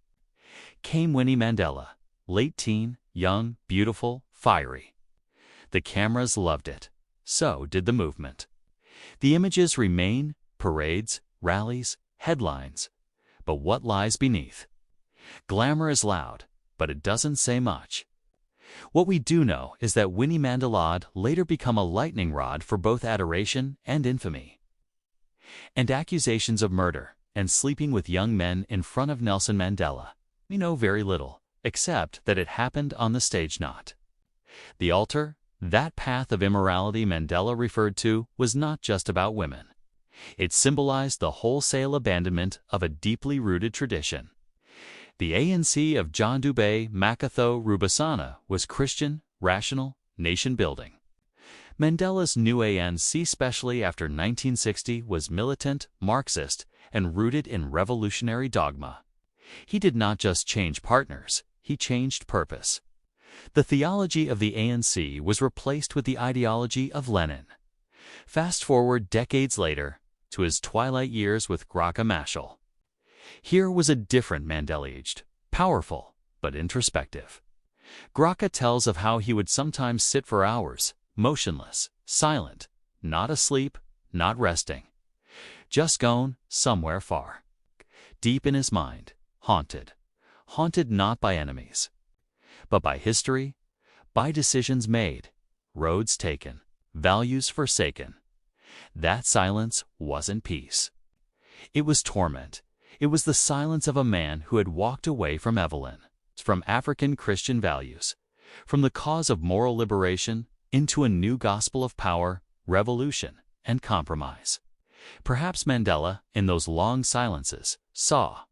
[SPEAKER 8] came Winnie Mandela, late teen, young, beautiful, fiery. The cameras loved it. So did the movement. The images remain, parades, rallies, headlines. But what lies beneath? Glamour is loud, but it doesn't say much. What we do know is that Winnie Mandela would later become a lightning rod for both adoration and infamy. And accusations of murder and sleeping with young men in front of Nelson Mandela. We know very little, except that it happened on the stage, not the altar. That path of immorality Mandela referred to was not just about women. It symbolized the wholesale abandonment of a deeply rooted tradition. The ANC of John Dube Makatho Rubusana was Christian, rational, nation-building. Mandela's new ANC, especially after 1960, was militant, Marxist, and rooted in revolutionary dogma. He did not just change partners, he changed purpose. The theology of the ANC was replaced with the ideology of Lenin. Fast forward decades later, to his twilight years with Graca Machel. Here was a different Mandela, aged, powerful, but introspective. Graca tells of how he would sometimes sit for hours, motionless, silent, not asleep, not resting. Just gone somewhere far. Deep in his mind, haunted. Haunted not by enemies, but by history, by decisions made, roads taken, values forsaken. That silence wasn't peace. It was torment. It was the silence of a man who had walked away from Evelyn, from African Christian values, from the cause of moral liberation into a new gospel of power, revolution, and compromise. Perhaps Mandela, in those long silences, saw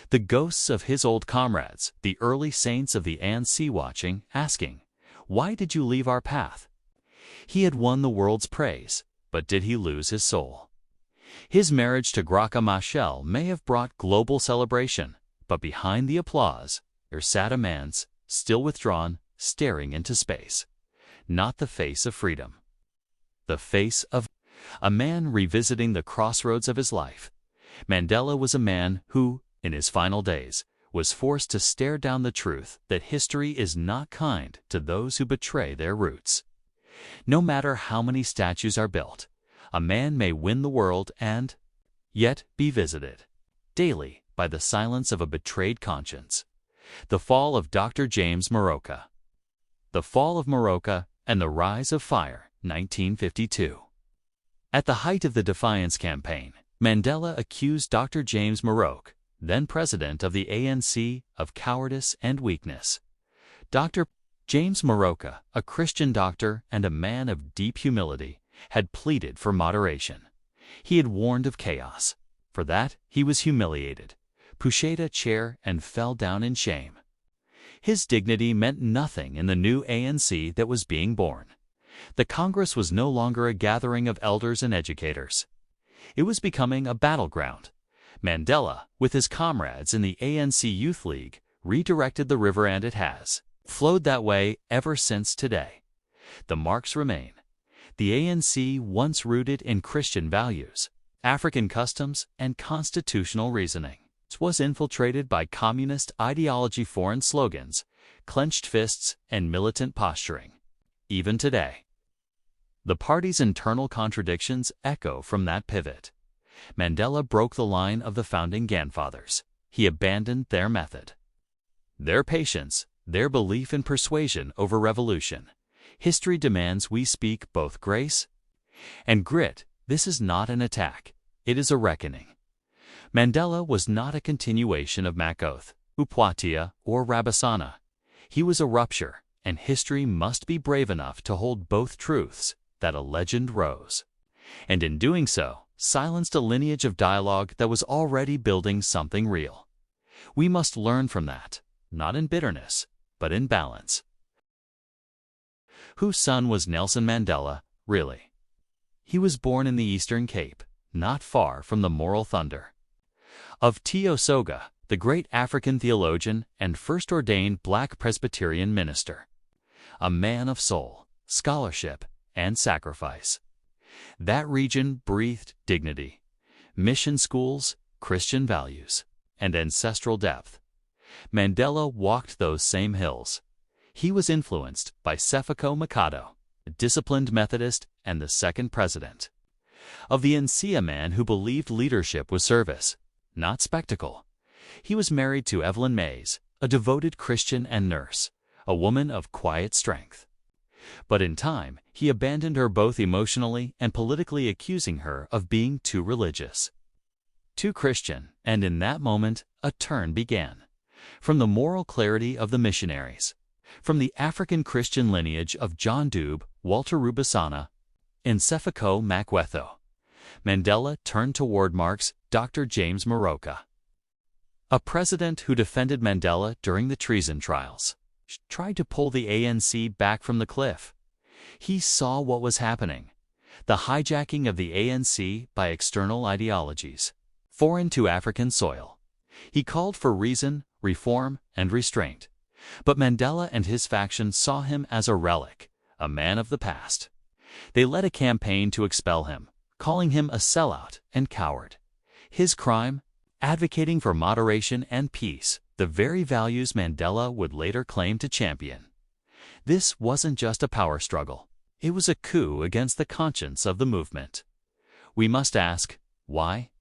[SPEAKER 8] the ghosts of his old comrades, the early saints of the ANC, watching, asking, "Why did you leave our path?" He had won the world's praise, but did he lose his soul? His marriage to Graca Machel may have brought global celebration, but behind the applause, there sat a man, still withdrawn, staring into space. Not the face of freedom. The face of a man revisiting the crossroads of his life. Mandela was a man who, in his final days, was forced to stare down the truth that history is not kind to those who betray their roots. No matter how many statues are built, a man may win the world and yet be visited daily by the silence of a betrayed conscience. The fall of Dr. James Moroka. The Fall of Moroka and the Rise of Fire, 1952. At the height of the Defiance Campaign, Mandela accused Dr. James Moroka, then president of the ANC, of cowardice and weakness. Dr. James Moroka, a Christian doctor and a man of deep humility, had pleaded for moderation. He had warned of chaos. For that, he was humiliated, pushed a chair, and fell down in shame. His dignity meant nothing in the new ANC that was being born. The Congress was no longer a gathering of elders and educators. It was becoming a battleground. Mandela, with his comrades in the ANC Youth League, redirected the river, and it has flowed that way ever since today. The marks remain. The ANC, once rooted in Christian values, African customs, and constitutional reasoning, was infiltrated by communist ideology, foreign slogans, clenched fists, and militant posturing. Even today, the party's internal contradictions echo from that pivot. Mandela broke the line of the founding grandfathers. He abandoned their method, their patience, their belief in persuasion over revolution. History demands we speak both grace and grit. This is not an attack. It is a reckoning. Mandela was not a continuation of Makoth, Upwatia, or Rabasana. He was a rupture, and history must be brave enough to hold both truths that a legend rose, and in doing so, silenced a lineage of dialogue that was already building something real. We must learn from that, not in bitterness, but in balance. Whose son was Nelson Mandela, really? He was born in the Eastern Cape, not far from the moral thunder of T.O. Soga, the great African theologian and first ordained Black Presbyterian minister. A man of soul, scholarship, and sacrifice. That region breathed dignity, mission schools, Christian values, and ancestral depth. Mandela walked those same hills. He was influenced by Sefako Mikado, a disciplined Methodist and the second president of the ANC, a man who believed leadership was service, not spectacle. He was married to Evelyn Mays, a devoted Christian and nurse, a woman of quiet strength. But in time, he abandoned her both emotionally and politically, accusing her of being too religious, too Christian, and in that moment, a turn began. From the moral clarity of the missionaries, from the African Christian lineage of John Dube, Walter Rubusana, and Sefako Makwetho, Mandela turned toward Marx, Dr. James Moroka, a president who defended Mandela during the treason trials, tried to pull the ANC back from the cliff. He saw what was happening, the hijacking of the ANC by external ideologies, foreign to African soil. He called for reason, reform, and restraint. But Mandela and his faction saw him as a relic, a man of the past. They led a campaign to expel him, calling him a sellout and coward. His crime? Advocating for moderation and peace, the very values Mandela would later claim to champion. This wasn't just a power struggle. It was a coup against the conscience of the movement. We must ask, why?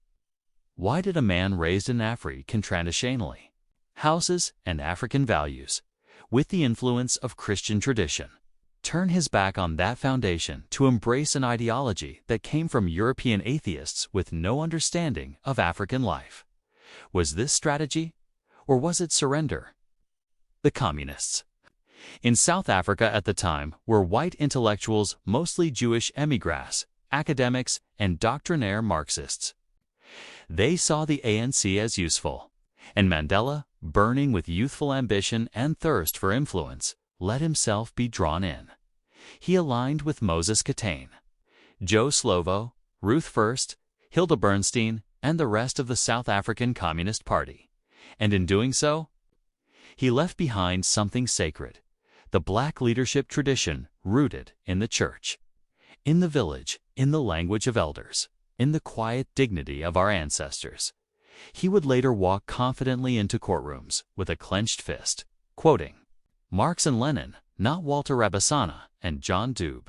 [SPEAKER 8] Why did a man raised in African traditionally houses and African values, with the influence of Christian tradition, turn his back on that foundation to embrace an ideology that came from European atheists with no understanding of African life? Was this strategy, or was it surrender? The communists in South Africa at the time were white intellectuals, mostly Jewish émigrés, academics, and doctrinaire Marxists. They saw the ANC as useful, and Mandela, burning with youthful ambition and thirst for influence, let himself be drawn in. He aligned with Moses Kotane, Joe Slovo, Ruth First, Hilda Bernstein, and the rest of the South African Communist Party. And in doing so, he left behind something sacred, the black leadership tradition rooted in the church, in the village, in the language of elders. in the quiet dignity of our ancestors. He would later walk confidently into courtrooms with a clenched fist, quoting Marx and Lenin, not Walter Rabasana and John Dube.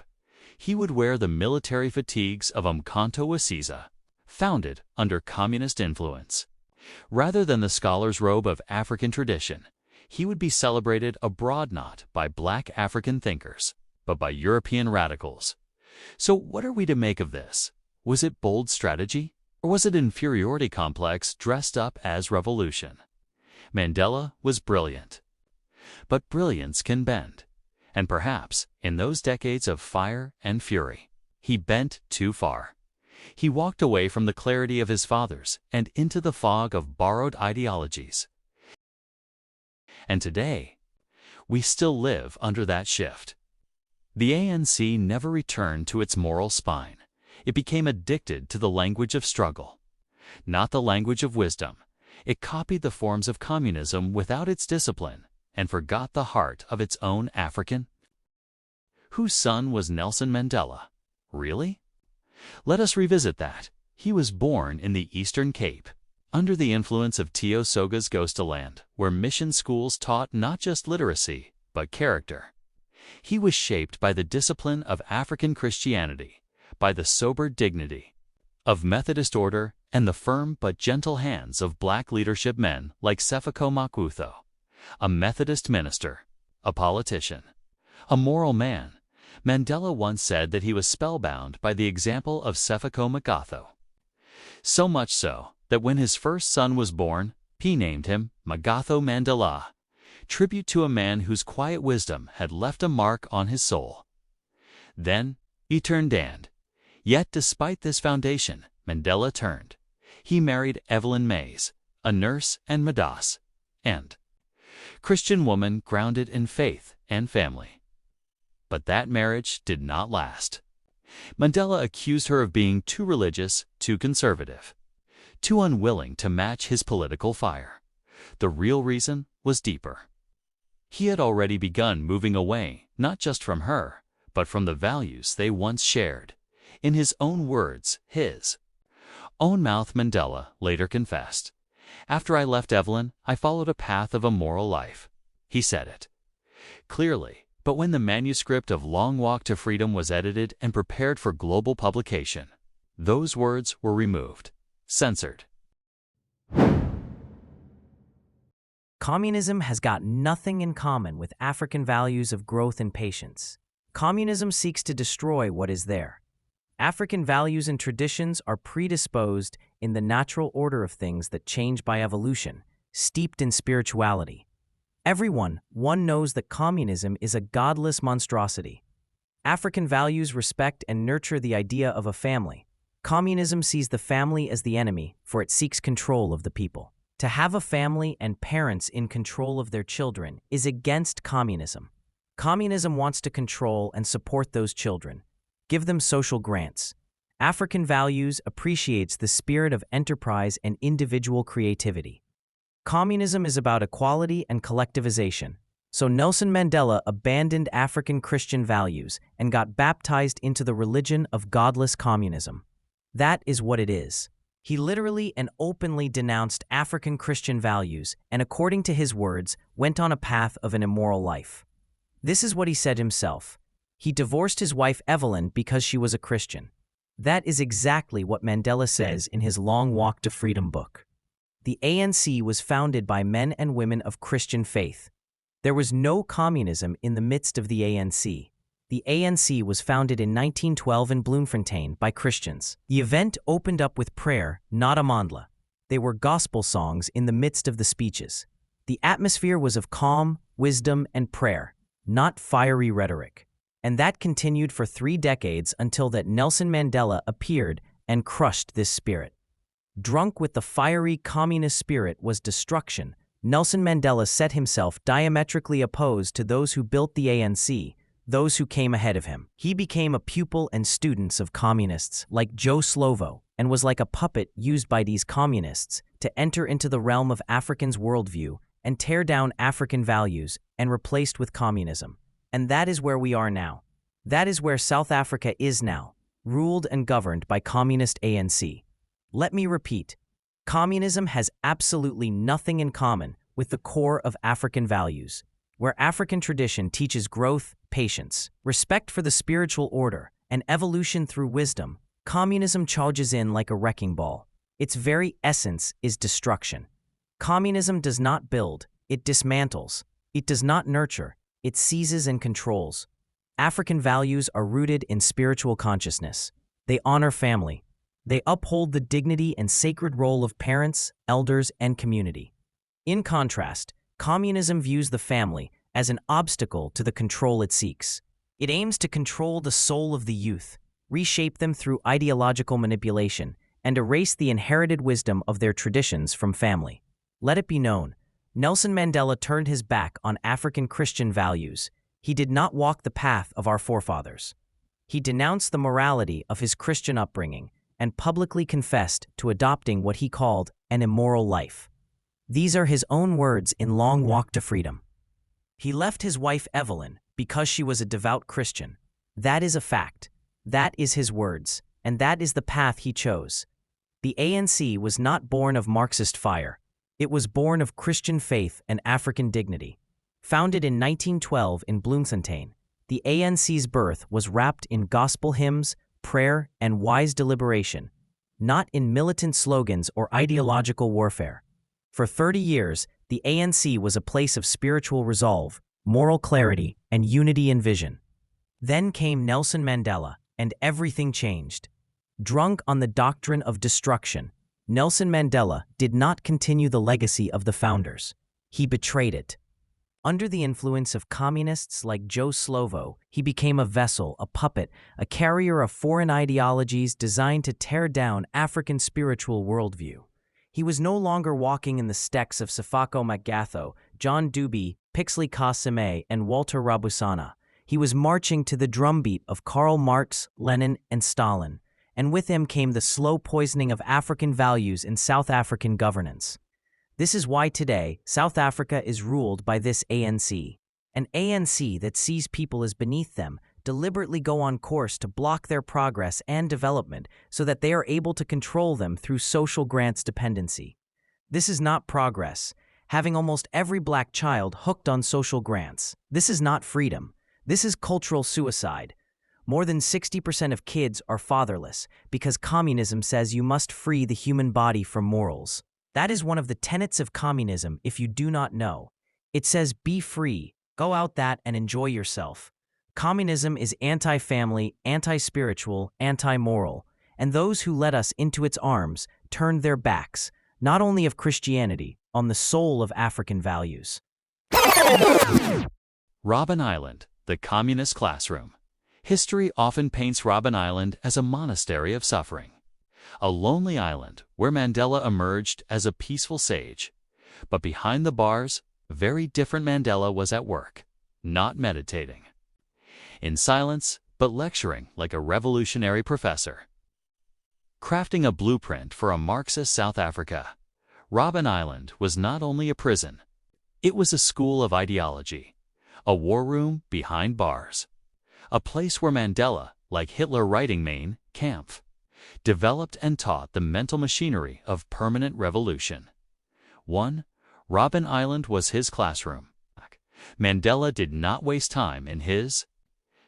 [SPEAKER 8] He would wear the military fatigues of Umkhonto Weziza, founded under communist influence. Rather than the scholar's robe of African tradition, he would be celebrated abroad not by black African thinkers, but by European radicals. So what are we to make of this? Was it bold strategy, or was it inferiority complex dressed up as revolution? Mandela was brilliant. But brilliance can bend. And perhaps, in those decades of fire and fury, he bent too far. He walked away from the clarity of his fathers and into the fog of borrowed ideologies. And today, we still live under that shift. The ANC never returned to its moral spine. It became addicted to the language of struggle, not the language of wisdom. It copied the forms of communism without its discipline and forgot the heart of its own African. Whose son was Nelson Mandela? Really? Let us revisit that. He was born in the Eastern Cape, under the influence of Tio Soga's Ghostaland, where mission schools taught not just literacy, but character. He was shaped by the discipline of African Christianity, by the sober dignity of Methodist order, and the firm but gentle hands of black leadership men like Sefako Makwutho, a Methodist minister, a politician, a moral man. Mandela once said that he was spellbound by the example of Sefako Makwutho. So much so that when his first son was born, he named him Makwutho Mandela, tribute to a man whose quiet wisdom had left a mark on his soul. Then he turned and, yet despite this foundation, Mandela turned. He married Evelyn Mays, a nurse and Madas, and Christian woman grounded in faith and family. But that marriage did not last. Mandela accused her of being too religious, too conservative, too unwilling to match his political fire. The real reason was deeper. He had already begun moving away, not just from her, but from the values they once shared. In his own words, his own mouth, Mandela later confessed, "After I left Evelyn, I followed a path of a moral life." He said it clearly, but when the manuscript of Long Walk to Freedom was edited and prepared for global publication, those words were removed, censored.
[SPEAKER 9] Communism has got nothing in common with African values of growth and patience. Communism seeks to destroy what is there. African values and traditions are predisposed in the natural order of things that change by evolution, steeped in spirituality. Everyone knows that communism is a godless monstrosity. African values respect and nurture the idea of a family. Communism sees the family as the enemy, for it seeks control of the people. To have a family and parents in control of their children is against communism. Communism wants to control and support those children, give them social grants. African values appreciates the spirit of enterprise and individual creativity. Communism is about equality and collectivization. So Nelson Mandela abandoned African Christian values and got baptized into the religion of godless communism. That is what it is. He literally and openly denounced African Christian values and, according to his words, went on a path of an immoral life. This is what he said himself. He divorced his wife Evelyn because she was a Christian. That is exactly what Mandela says in his Long Walk to Freedom book. The ANC was founded by men and women of Christian faith. There was no communism in the midst of the ANC. The ANC was founded in 1912 in Bloemfontein by Christians. The event opened up with prayer, not a mandla. They were gospel songs in the midst of the speeches. The atmosphere was of calm, wisdom, and prayer, not fiery rhetoric. And that continued for 3 decades until that Nelson Mandela appeared and crushed this spirit. Drunk with the fiery communist spirit was destruction, Nelson Mandela set himself diametrically opposed to those who built the ANC, those who came ahead of him. He became a pupil and student of communists like Joe Slovo and was like a puppet used by these communists to enter into the realm of Africans' worldview and tear down African values and replaced with communism. And that is where we are now. That is where South Africa is now. ruled and governed by Communist ANC. Let me repeat, communism has absolutely nothing in common with the core of African values, where African tradition teaches growth, patience, respect for the spiritual order, and evolution through wisdom. Communism charges in like a wrecking ball. Its very essence is destruction. Communism does not build, it dismantles. It does not nurture, it seizes and controls. African values are rooted in spiritual consciousness. They honor family. They uphold the dignity and sacred role of parents, elders, and community. In contrast, communism views the family as an obstacle to the control it seeks. It aims to control the soul of the youth, reshape them through ideological manipulation, and erase the inherited wisdom of their traditions from family. Let it be known, Nelson Mandela turned his back on African Christian values. He did not walk the path of our forefathers. He denounced the morality of his Christian upbringing and publicly confessed to adopting what he called an immoral life. These are his own words in Long Walk to Freedom. He left his wife Evelyn because she was a devout Christian. That is a fact. That is his words, and that is the path he chose. The ANC was not born of Marxist fire. It was born of Christian faith and African dignity. Founded in 1912 in Bloemfontein, the ANC's birth was wrapped in gospel hymns, prayer, and wise deliberation, not in militant slogans or ideological warfare. For 30 years, the ANC was a place of spiritual resolve, moral clarity, and unity in vision. Then came Nelson Mandela, and everything changed. Drunk on the doctrine of destruction, Nelson Mandela did not continue the legacy of the founders. He betrayed it. Under the influence of communists like Joe Slovo, he became a vessel, a puppet, a carrier of foreign ideologies designed to tear down African spiritual worldview. He was no longer walking in the steps of Sefako Magatho, John Dewey, Pixley Kasime, and Walter Rabusana. He was marching to the drumbeat of Karl Marx, Lenin, and Stalin, and with him came the slow poisoning of African values in South African governance. This is why today, South Africa is ruled by this ANC. An ANC that sees people as beneath them, deliberately go on course to block their progress and development so that they are able to control them through social grants dependency. This is not progress, having almost every black child hooked on social grants. This is not freedom. This is cultural suicide. More than 60% of kids are fatherless because communism says you must free the human body from morals. That is one of the tenets of communism if you do not know. It says be free, go out that and enjoy yourself. Communism is anti-family, anti-spiritual, anti-moral, and those who led us into its arms turned their backs, not only of Christianity, on the soul of African values.
[SPEAKER 8] Robben Island, the communist classroom. History often paints Robben Island as a monastery of suffering, a lonely island where Mandela emerged as a peaceful sage. But behind the bars, a very different Mandela was at work, not meditating. In silence, but lecturing like a revolutionary professor. Crafting a blueprint for a Marxist South Africa, Robben Island was not only a prison, it was a school of ideology, a war room behind bars. A place where Mandela, like Hitler writing Mein Kampf, developed and taught the mental machinery of permanent revolution. 1. Robben Island was his classroom. Mandela did not waste time in his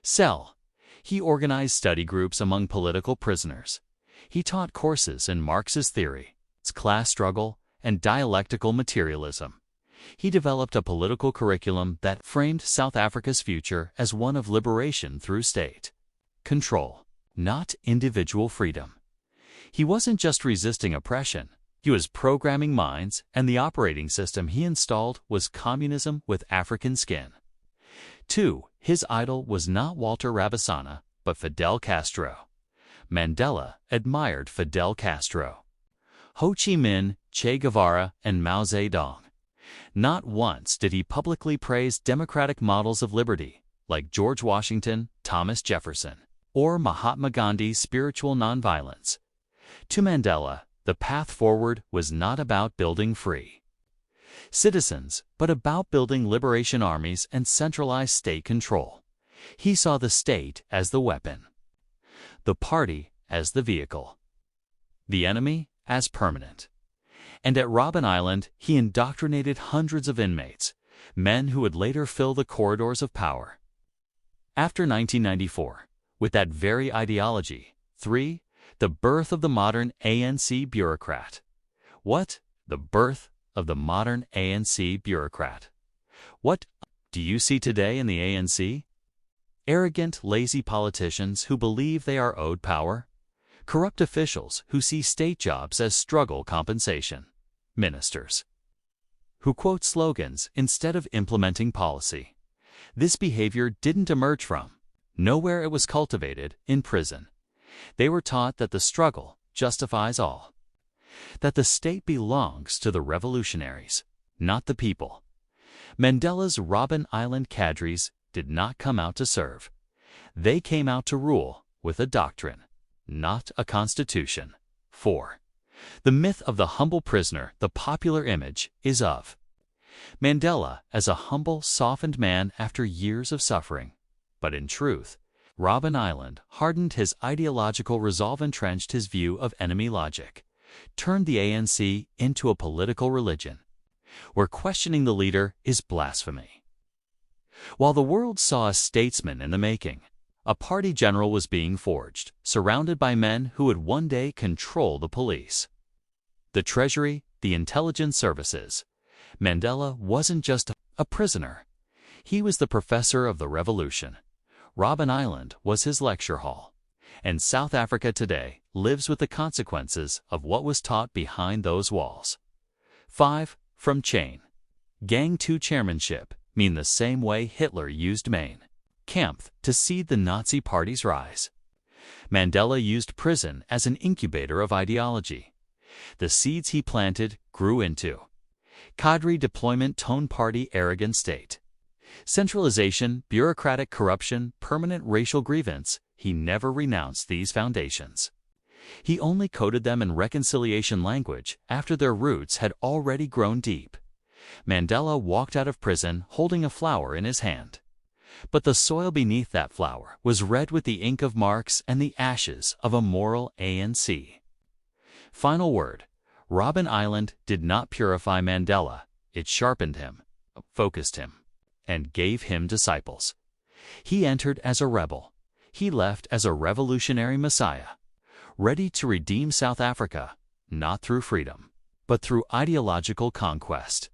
[SPEAKER 8] cell. He organized study groups among political prisoners. He taught courses in Marxist theory, class struggle, and dialectical materialism. He developed a political curriculum that framed South Africa's future as one of liberation through state control, not individual freedom. He wasn't just resisting oppression, he was programming minds, and the operating system he installed was communism with African skin. 2. His idol was not Walter Rabusana, but Fidel Castro. Mandela admired Fidel Castro, Ho Chi Minh, Che Guevara, and Mao Zedong. Not once did he publicly praise democratic models of liberty, like George Washington, Thomas Jefferson, or Mahatma Gandhi's spiritual nonviolence. To Mandela, the path forward was not about building free citizens, but about building liberation armies and centralized state control. He saw the state as the weapon. the party as the vehicle, the enemy as permanent. And at Robben Island, he indoctrinated hundreds of inmates, men who would later fill the corridors of power. After 1994, with that very ideology, 3. The birth of the modern ANC bureaucrat. What? The birth of the modern ANC bureaucrat. What do you see today in the ANC? Arrogant, lazy politicians who believe they are owed power. Corrupt officials who see state jobs as struggle compensation. Ministers who quote slogans instead of implementing policy. This behavior didn't emerge from, nowhere it was cultivated, in prison. They were taught that the struggle justifies all, that the state belongs to the revolutionaries, not the people. Mandela's Robben Island cadres did not come out to serve. They came out to rule with a doctrine, not a constitution. 4. The myth of the humble prisoner. The popular image is of Mandela as a humble, softened man after years of suffering. But in truth, Robben Island hardened his ideological resolve, entrenched his view of enemy logic, turned the ANC into a political religion, where questioning the leader is blasphemy. While the world saw a statesman in the making, a party general was being forged, surrounded by men who would one day control the police, the treasury, the intelligence services. Mandela wasn't just a prisoner. He was the professor of the revolution. Robben Island was his lecture hall. And South Africa today lives with the consequences of what was taught behind those walls. 5. From chain. Gang 2 chairmanship mean the same way Hitler used Mein Kampf to seed the Nazi Party's rise. Mandela used prison as an incubator of ideology. The seeds he planted grew into cadre deployment, tone party, arrogant state, centralization, bureaucratic corruption, permanent racial grievance. He never renounced these foundations. He only coded them in reconciliation language after their roots had already grown deep. Mandela walked out of prison holding a flower in his hand. But the soil beneath that flower was red with the ink of Marx and the ashes of a moral ANC. Final word. Robben Island did not purify Mandela. It sharpened him, focused him, and gave him disciples. He entered as a rebel. He left as a revolutionary messiah, ready to redeem South Africa, not through freedom, but through ideological conquest.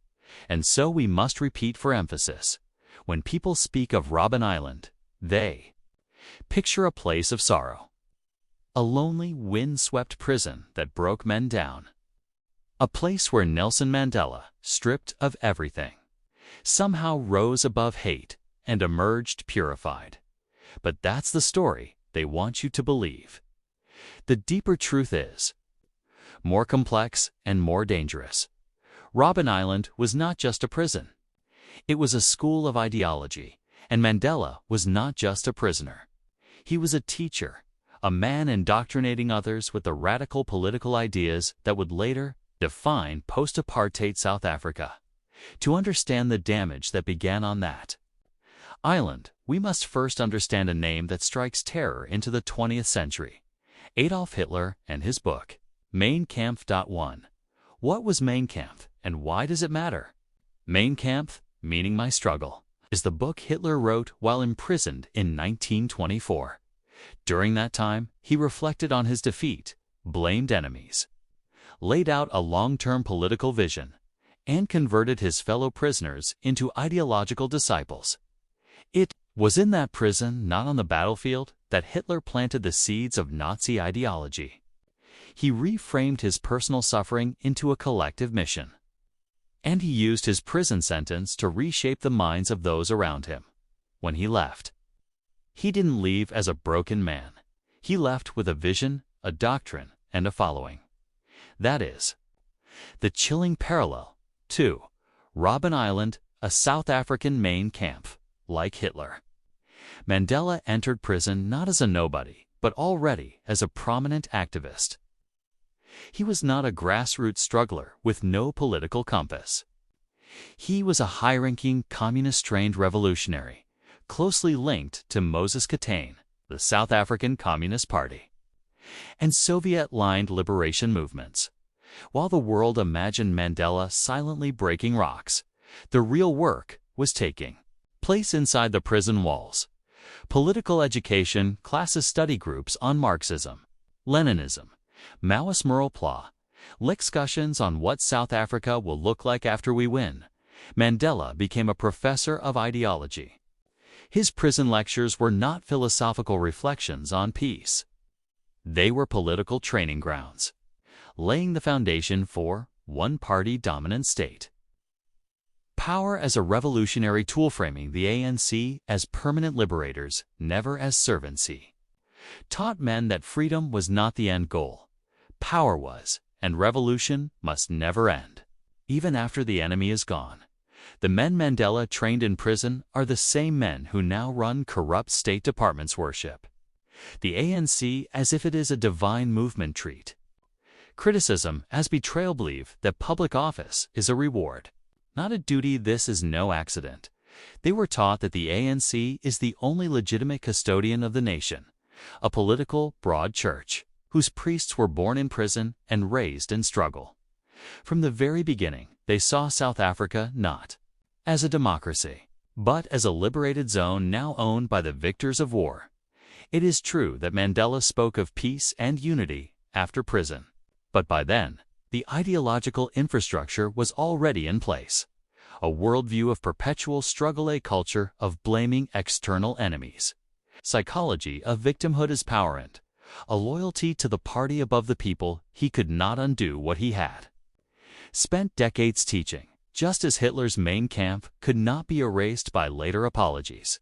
[SPEAKER 8] And so we must repeat for emphasis. When people speak of Robben Island, they picture a place of sorrow, a lonely, wind-swept prison that broke men down, a place where Nelson Mandela, stripped of everything, somehow rose above hate and emerged purified. But that's the story they want you to believe. The deeper truth is more complex and more dangerous. Robben Island was not just a prison. It was a school of ideology, and Mandela was not just a prisoner. He was a teacher, a man indoctrinating others with the radical political ideas that would later define post-apartheid South Africa. To understand the damage that began on that island, we must first understand a name that strikes terror into the 20th century. Adolf Hitler and his book, Mein Kampf. 1. What was Mein Kampf, and why does it matter? Mein Kampf, meaning my struggle, is the book Hitler wrote while imprisoned in 1924. During that time, he reflected on his defeat, blamed enemies, laid out a long-term political vision, and converted his fellow prisoners into ideological disciples. It was in that prison, not on the battlefield, that Hitler planted the seeds of Nazi ideology. He reframed his personal suffering into a collective mission. And he used his prison sentence to reshape the minds of those around him. When he left, he didn't leave as a broken man. He left with a vision, a doctrine, and a following. That is the chilling parallel to Robben Island, a South African Mein Kampf, like Hitler. Mandela entered prison not as a nobody, but already as a prominent activist. He was not a grassroots struggler with no political compass. He was a high-ranking, communist-trained revolutionary, closely linked to Moses Kotane, the South African Communist Party, and Soviet-lined liberation movements. While the world imagined Mandela silently breaking rocks, the real work was taking place inside the prison walls. Political education, classes study groups on Marxism, Leninism, Maoist moral law, discussions on what South Africa will look like after we win. Mandela became a professor of ideology. His prison lectures were not philosophical reflections on peace. They were political training grounds, laying the foundation for one-party dominant state. Power as a revolutionary tool, framing the ANC as permanent liberators, never as servancy, taught men that freedom was not the end goal. Power was, and revolution must never end, even after the enemy is gone. The men Mandela trained in prison are the same men who now run corrupt State Departments. Worship the ANC as if it is a divine movement. Treat criticism as betrayal. Believe that public office is a reward, not a duty. This is no accident. They were taught that the ANC is the only legitimate custodian of the nation, a political, broad church, whose priests were born in prison and raised in struggle. From the very beginning, they saw South Africa not as a democracy, but as a liberated zone now owned by the victors of war. It is true that Mandela spoke of peace and unity after prison, but by then, the ideological infrastructure was already in place. A worldview of perpetual struggle, a culture of blaming external enemies, psychology of victimhood as power, and a loyalty to the party above the people. He could not undo what he had spent decades teaching, just as Hitler's Mein Kampf could not be erased by later apologies.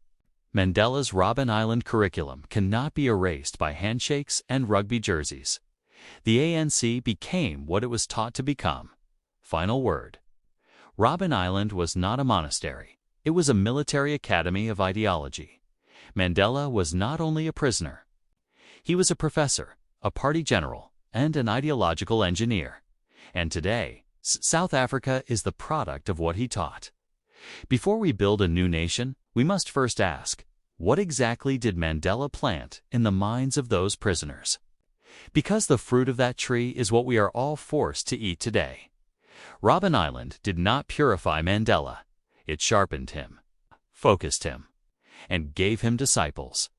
[SPEAKER 8] Mandela's Robben Island curriculum cannot be erased by handshakes and rugby jerseys. The ANC became what it was taught to become. Final word. Robben Island was not a monastery. It was a military academy of ideology. Mandela was not only a prisoner. He was a professor, a party general, and an ideological engineer. And today, South Africa is the product of what he taught. Before we build a new nation, we must first ask, what exactly did Mandela plant in the minds of those prisoners? Because the fruit of that tree is what we are all forced to eat today. Robben Island did not purify Mandela. It sharpened him, focused him, and gave him disciples.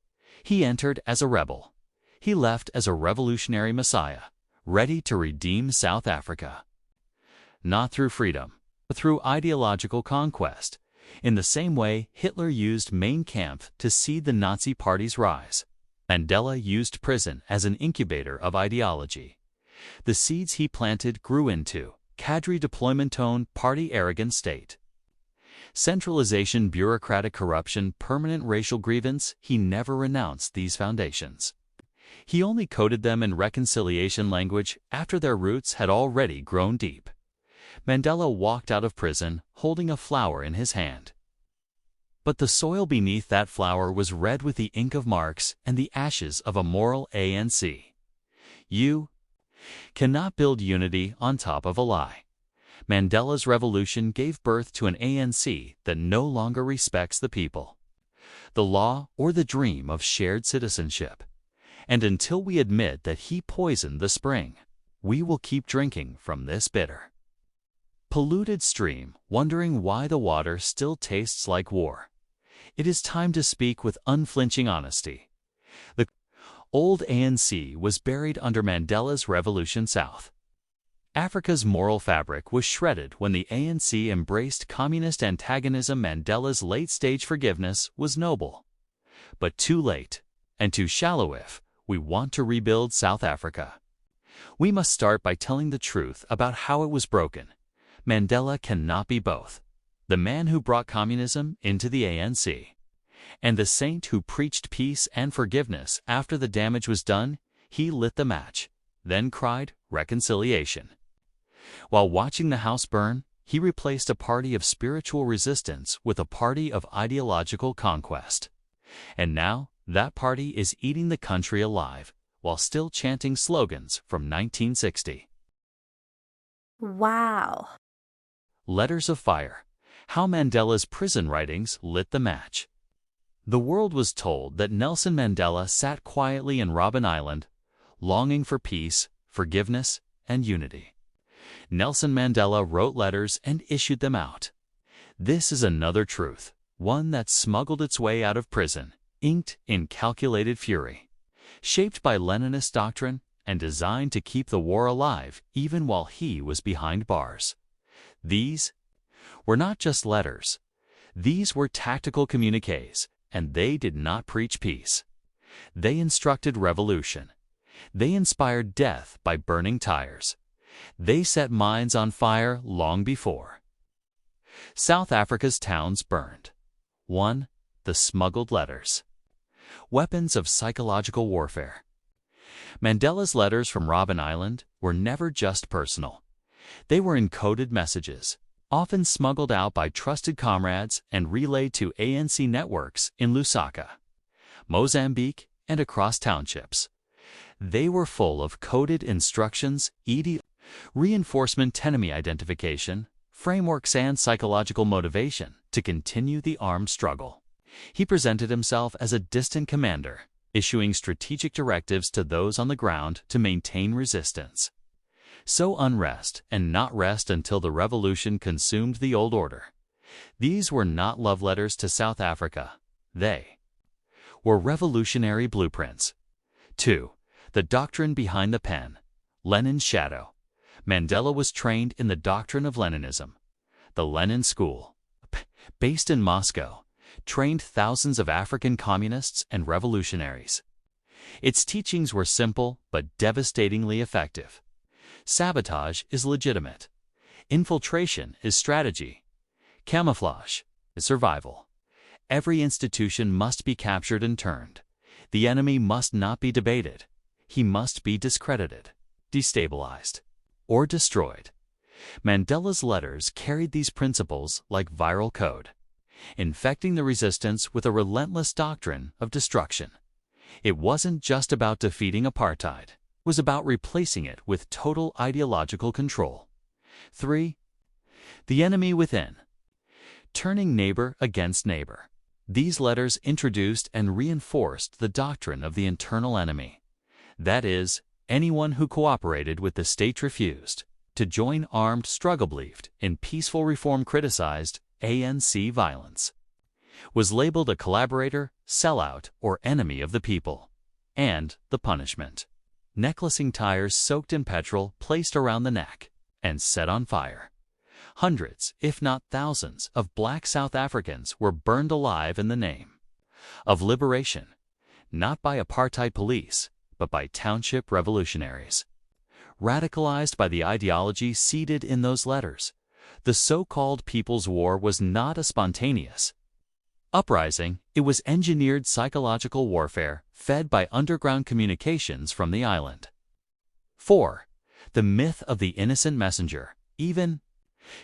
[SPEAKER 8] He entered as a rebel. He left as a revolutionary messiah, ready to redeem South Africa. Not through freedom, but through ideological conquest. In the same way Hitler used Mein Kampf to seed the Nazi Party's rise, Mandela used prison as an incubator of ideology. The seeds he planted grew into cadre deployment tone, party arrogant state, centralization, bureaucratic corruption, permanent racial grievance. He never renounced these foundations. He only coded them in reconciliation language after their roots had already grown deep. Mandela walked out of prison holding a flower in his hand. But the soil beneath that flower was red with the ink of Marx and the ashes of a moral ANC. You cannot build unity on top of a lie. Mandela's revolution gave birth to an ANC that no longer respects the people, the law, or the dream of shared citizenship. And until we admit that he poisoned the spring, we will keep drinking from this bitter, polluted stream, wondering why the water still tastes like war. It is time to speak with unflinching honesty. The old ANC was buried under Mandela's Revolution South. Africa's moral fabric was shredded when the ANC embraced communist antagonism. Mandela's late-stage forgiveness was noble, but too late, and too shallow if we want to rebuild South Africa. We must start by telling the truth about how it was broken. Mandela cannot be both the man who brought communism into the ANC and the saint who preached peace and forgiveness after the damage was done. He lit the match, then cried reconciliation. While watching the house burn, he replaced a party of spiritual resistance with a party of ideological conquest. And now, that party is eating the country alive, while still chanting slogans from 1960.
[SPEAKER 10] Wow.
[SPEAKER 8] Letters of Fire. How Mandela's prison writings lit the match. The world was told that Nelson Mandela sat quietly in Robben Island, longing for peace, forgiveness, and unity. Nelson Mandela wrote letters and issued them out. This is another truth, one that smuggled its way out of prison, inked in calculated fury, shaped by Leninist doctrine and designed to keep the war alive even while he was behind bars. These were not just letters. These were tactical communiques, and they did not preach peace. They instructed revolution. They inspired death by burning tires. They set minds on fire long before. South Africa's towns burned. 1. The smuggled letters. Weapons of psychological warfare. Mandela's letters from Robben Island were never just personal. They were encoded messages, often smuggled out by trusted comrades and relayed to ANC networks in Lusaka, Mozambique, and across townships. They were full of coded instructions, reinforcement, enemy identification, frameworks, and psychological motivation to continue the armed struggle. He presented himself as a distant commander, issuing strategic directives to those on the ground to maintain resistance. So unrest and not rest until the revolution consumed the old order. These were not love letters to South Africa. They were revolutionary blueprints. 2. The doctrine behind the pen. Lenin's shadow. Mandela was trained in the doctrine of Leninism. The Lenin School, based in Moscow, trained thousands of African communists and revolutionaries. Its teachings were simple but devastatingly effective. Sabotage is legitimate. Infiltration is strategy. Camouflage is survival. Every institution must be captured and turned. The enemy must not be debated. He must be discredited, destabilized, or destroyed. Mandela's letters carried these principles like viral code, infecting the resistance with a relentless doctrine of destruction. It wasn't just about defeating apartheid. It was about replacing it with total ideological control. 3. The enemy within. Turning neighbor against neighbor. These letters introduced and reinforced the doctrine of the internal enemy. That is, anyone who cooperated with the state refused to join armed struggle, believed in peaceful reform, criticized ANC violence, was labeled a collaborator, sellout, or enemy of the people. And the punishment: necklacing, tires soaked in petrol placed around the neck and set on fire. Hundreds, if not thousands, of black South Africans were burned alive in the name of liberation, not by apartheid police, but by township revolutionaries. Radicalized by the ideology seeded in those letters, the so-called People's War was not a spontaneous uprising. It was engineered psychological warfare fed by underground communications from the island. 4. The myth of the innocent messenger. Even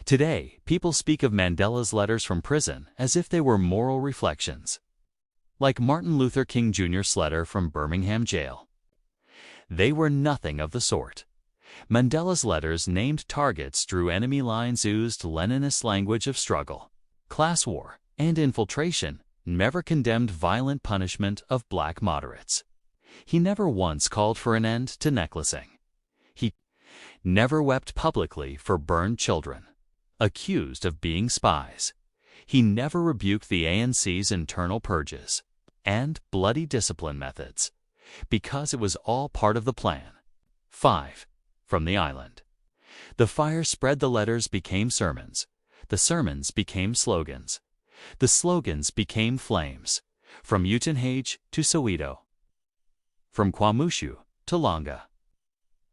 [SPEAKER 8] today, people speak of Mandela's letters from prison as if they were moral reflections, like Martin Luther King Jr.'s letter from Birmingham jail. They were nothing of the sort. Mandela's letters named targets, drew enemy lines, oozed Leninist language of struggle, class war, and infiltration, never condemned violent punishment of black moderates. He never once called for an end to necklacing. He never wept publicly for burned children, accused of being spies. He never rebuked the ANC's internal purges and bloody discipline methods, because it was all part of the plan. 5. From the island. The fire spread. The letters became sermons. The sermons became slogans. The slogans became flames. From Uitenhage to Soweto. From Kwamushu to Langa.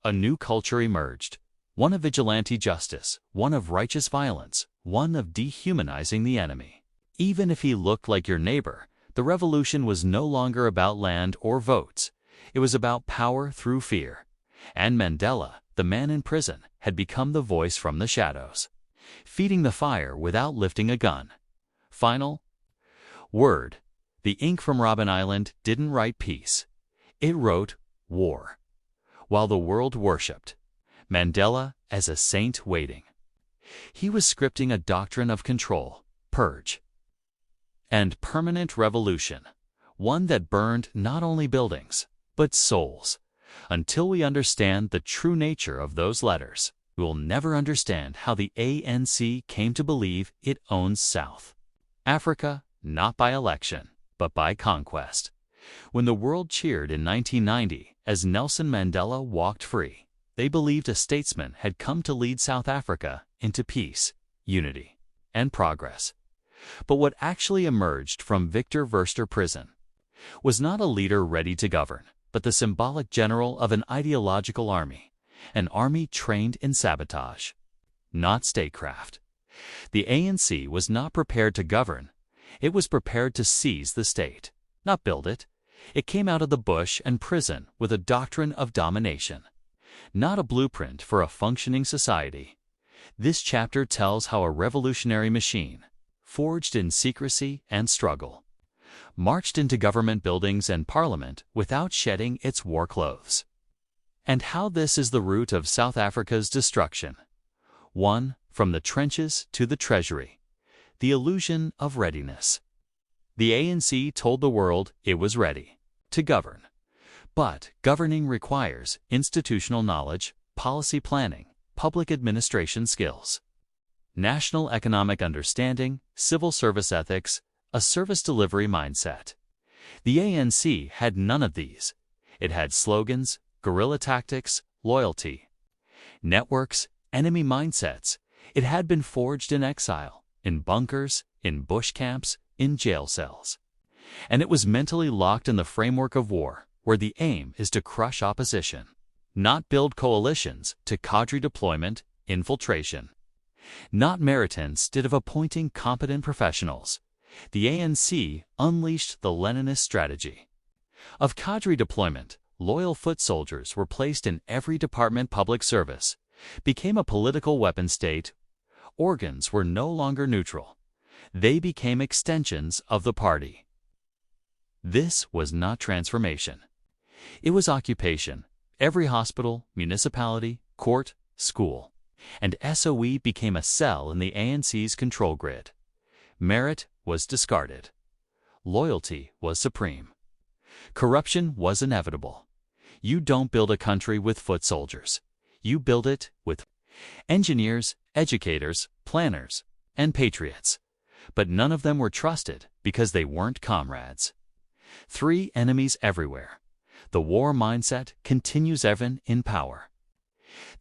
[SPEAKER 8] A new culture emerged. One of vigilante justice, one of righteous violence, one of dehumanizing the enemy. Even if he looked like your neighbor, the revolution was no longer about land or votes. It was about power through fear. And Mandela, the man in prison, had become the voice from the shadows, feeding the fire without lifting a gun. Final word. The ink from Robben Island didn't write peace. It wrote war. While the world worshipped Mandela as a saint waiting, he was scripting a doctrine of control, purge, and permanent revolution, one that burned not only buildings, but souls. Until we understand the true nature of those letters, we will never understand how the ANC came to believe it owns South Africa, not by election, but by conquest. When the world cheered in 1990 as Nelson Mandela walked free, they believed a statesman had come to lead South Africa into peace, unity, and progress. But what actually emerged from Victor Verster prison was not a leader ready to govern, but the symbolic general of an ideological army, an army trained in sabotage, not statecraft. The ANC was not prepared to govern. It was prepared to seize the state, not build it. It came out of the bush and prison with a doctrine of domination, not a blueprint for a functioning society. This chapter tells how a revolutionary machine, forged in secrecy and struggle, marched into government buildings and parliament without shedding its war clothes. And how this is the root of South Africa's destruction. 1. From the trenches to the treasury. The illusion of readiness. The ANC told the world it was ready to govern. But governing requires institutional knowledge, policy planning, public administration skills, national economic understanding, civil service ethics, a service delivery mindset. The ANC had none of these. It had slogans, guerrilla tactics, loyalty, networks, enemy mindsets. It had been forged in exile, in bunkers, in bush camps, in jail cells. And it was mentally locked in the framework of war, where the aim is to crush opposition, not build coalitions, to cadre deployment, infiltration, not merit instead of appointing competent professionals. The ANC unleashed the Leninist strategy of cadre deployment. Loyal foot soldiers were placed in every department. Public service became a political weapon state. Organs were no longer neutral. They became extensions of the party. This was not transformation. It was occupation. Every hospital, municipality, court, school, and SOE became a cell in the ANC's control grid. Merit was discarded. Loyalty was supreme. Corruption was inevitable. You don't build a country with foot soldiers. You build it with engineers, educators, planners, and patriots. But none of them were trusted because they weren't comrades. 3. Enemies everywhere. The war mindset continues even in power.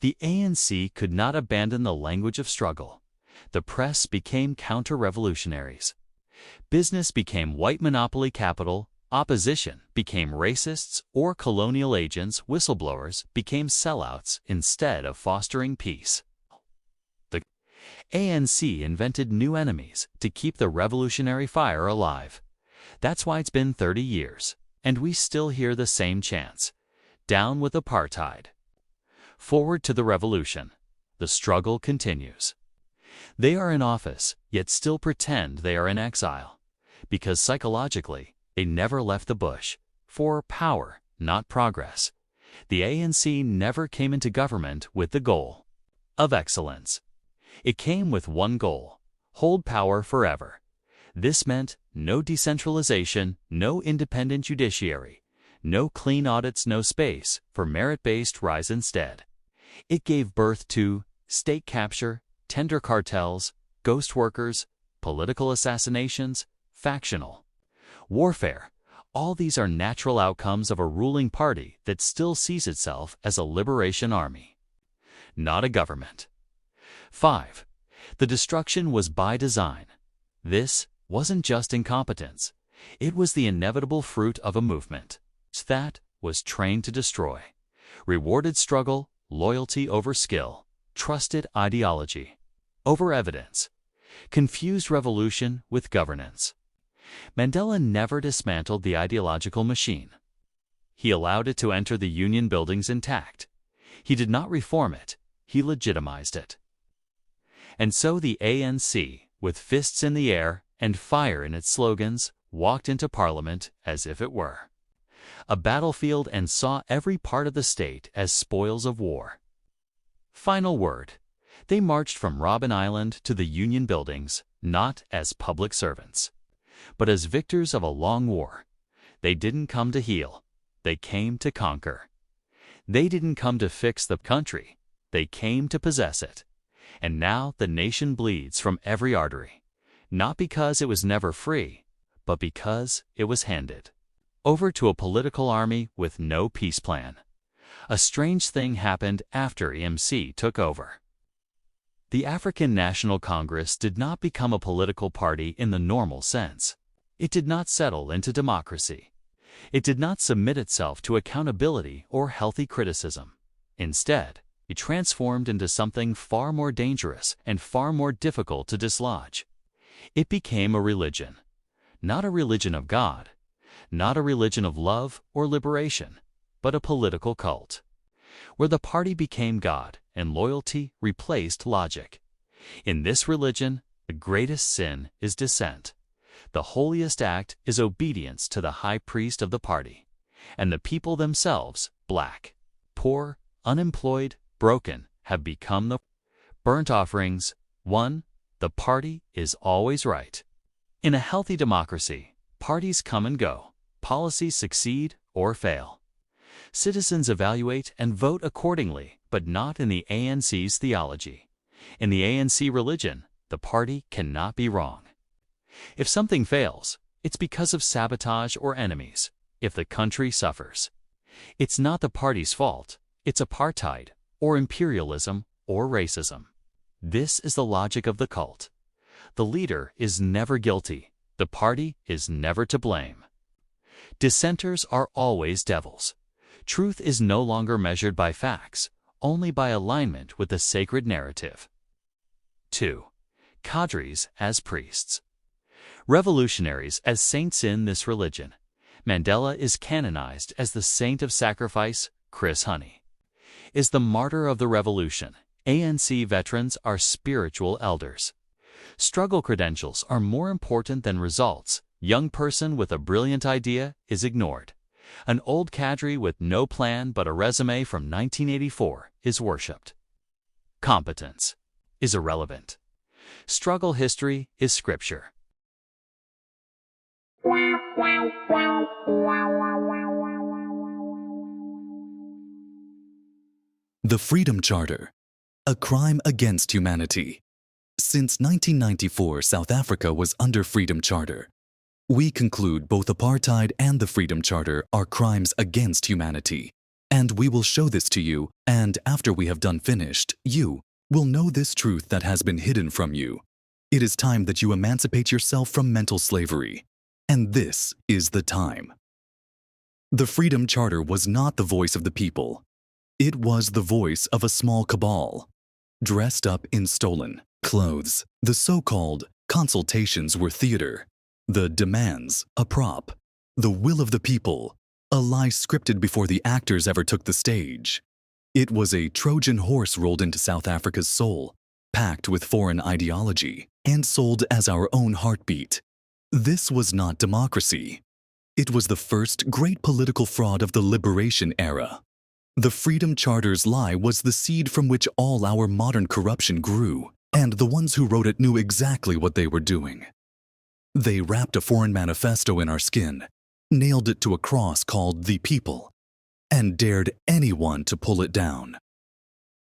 [SPEAKER 8] The ANC could not abandon the language of struggle. The press became counter-revolutionaries. Business became white monopoly capital. Opposition became racists or colonial agents. Whistleblowers became sellouts instead of fostering peace. The ANC invented new enemies to keep the revolutionary fire alive. That's why it's been 30 years, and we still hear the same chants. Down with apartheid. Forward to the revolution. The struggle continues. They are in office, yet still pretend they are in exile, because psychologically, they never left the bush. For power, not progress. The ANC never came into government with the goal of excellence. It came with one goal: hold power forever. This meant no decentralization, no independent judiciary, no clean audits, no space for merit-based rise. Instead, it gave birth to state capture, tender cartels, ghost workers, political assassinations, factional warfare. All these are natural outcomes of a ruling party that still sees itself as a liberation army, not a government. 5. The destruction was by design. This wasn't just incompetence. It was the inevitable fruit of a movement that was trained to destroy, rewarded struggle, loyalty over skill, trusted ideology over evidence, confused revolution with governance. Mandela never dismantled the ideological machine. He allowed it to enter the union buildings intact. He did not reform it, he legitimized it. And so the ANC, with fists in the air and fire in its slogans, walked into Parliament as if it were a battlefield and saw every part of the state as spoils of war. Final word. They marched from Robben Island to the Union buildings, not as public servants, but as victors of a long war. They didn't come to heal, they came to conquer. They didn't come to fix the country, they came to possess it. And now the nation bleeds from every artery, not because it was never free, but because it was handed over to a political army with no peace plan. A strange thing happened after EMC took over. The African National Congress did not become a political party in the normal sense. It did not settle into democracy. It did not submit itself to accountability or healthy criticism. Instead, it transformed into something far more dangerous and far more difficult to dislodge. It became a religion. Not a religion of God, not a religion of love or liberation, but a political cult, where the party became God and loyalty replaced logic. In this religion, the greatest sin is dissent. The holiest act is obedience to the high priest of the party, and the people themselves, black, poor, unemployed, broken, have become the burnt offerings. 1. The party is always right. In a healthy democracy, parties come and go, policies succeed or fail. Citizens evaluate and vote accordingly, but not in the ANC's theology. In the ANC religion, the party cannot be wrong. If something fails, it's because of sabotage or enemies. If the country suffers, it's not the party's fault, it's apartheid, or imperialism, or racism. This is the logic of the cult. The leader is never guilty, the party is never to blame. Dissenters are always devils. Truth is no longer measured by facts, only by alignment with the sacred narrative. 2. Cadres as priests. Revolutionaries as saints in this religion. Mandela is canonized as the saint of sacrifice. Chris Honey is the martyr of the revolution. ANC veterans are spiritual elders. Struggle credentials are more important than results. Young person with a brilliant idea is ignored. An old cadre with no plan but a resume from 1984 is worshipped. Competence is irrelevant. Struggle history is scripture.
[SPEAKER 10] The Freedom Charter, a crime against humanity. Since 1994, South Africa was under Freedom Charter. We conclude both apartheid and the Freedom Charter are crimes against humanity. And we will show this to you, and after we have done finished, you will know this truth that has been hidden from you. It is time that you emancipate yourself from mental slavery. And this is the time. The Freedom Charter was not the voice of the people. It was the voice of a small cabal. Dressed up in stolen clothes, the so-called consultations were theater. The demands, a prop. The will of the people, a lie scripted before the actors ever took the stage. It was a Trojan horse rolled into South Africa's soul, packed with foreign ideology, and sold as our own heartbeat. This was not democracy. It was the first great political fraud of the liberation era. The Freedom Charter's lie was the seed from which all our modern corruption grew, and the ones who wrote it knew exactly what they were doing. They wrapped a foreign manifesto in our skin, nailed it to a cross called The People, and dared anyone to pull it down.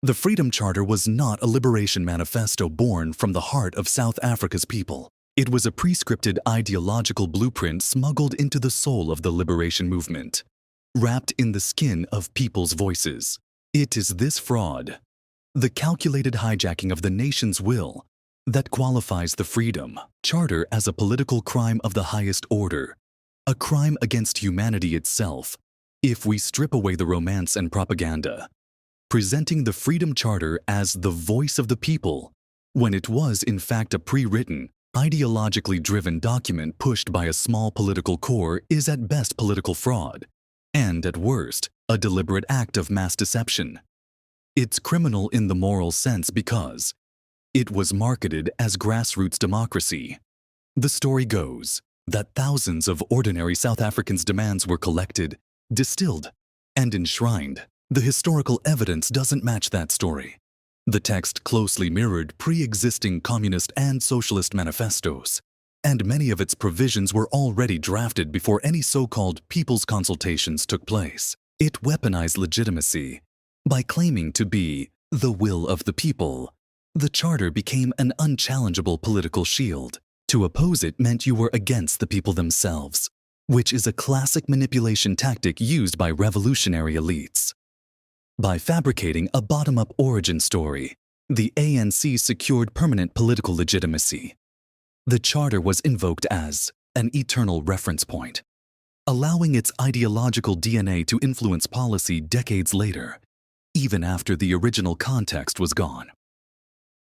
[SPEAKER 10] The Freedom Charter was not a liberation manifesto born from the heart of South Africa's people. It was a prescripted ideological blueprint smuggled into the soul of the liberation movement, wrapped in the skin of people's voices. It is this fraud, the calculated hijacking of the nation's will, that qualifies the Freedom Charter as a political crime of the highest order, a crime against humanity itself, if we strip away the romance and propaganda. Presenting the Freedom Charter as the voice of the people, when it was in fact a pre-written, ideologically driven document pushed by a small political core, is at best political fraud, and at worst, a deliberate act of mass deception. It's criminal in the moral sense because it was marketed as grassroots democracy. The story goes that thousands of ordinary South Africans' demands were collected, distilled, and enshrined. The historical evidence doesn't match that story. The text closely mirrored pre-existing communist and socialist manifestos. and many of its provisions were already drafted before any so-called people's consultations took place. It weaponized legitimacy. By claiming to be the will of the people, the charter became an unchallengeable political shield. To oppose it meant you were against the people themselves, which is a classic manipulation tactic used by revolutionary elites. By fabricating a bottom-up origin story, the ANC secured permanent political legitimacy. The charter was invoked as an eternal reference point, allowing its ideological DNA to influence policy decades later, even after the original context was gone.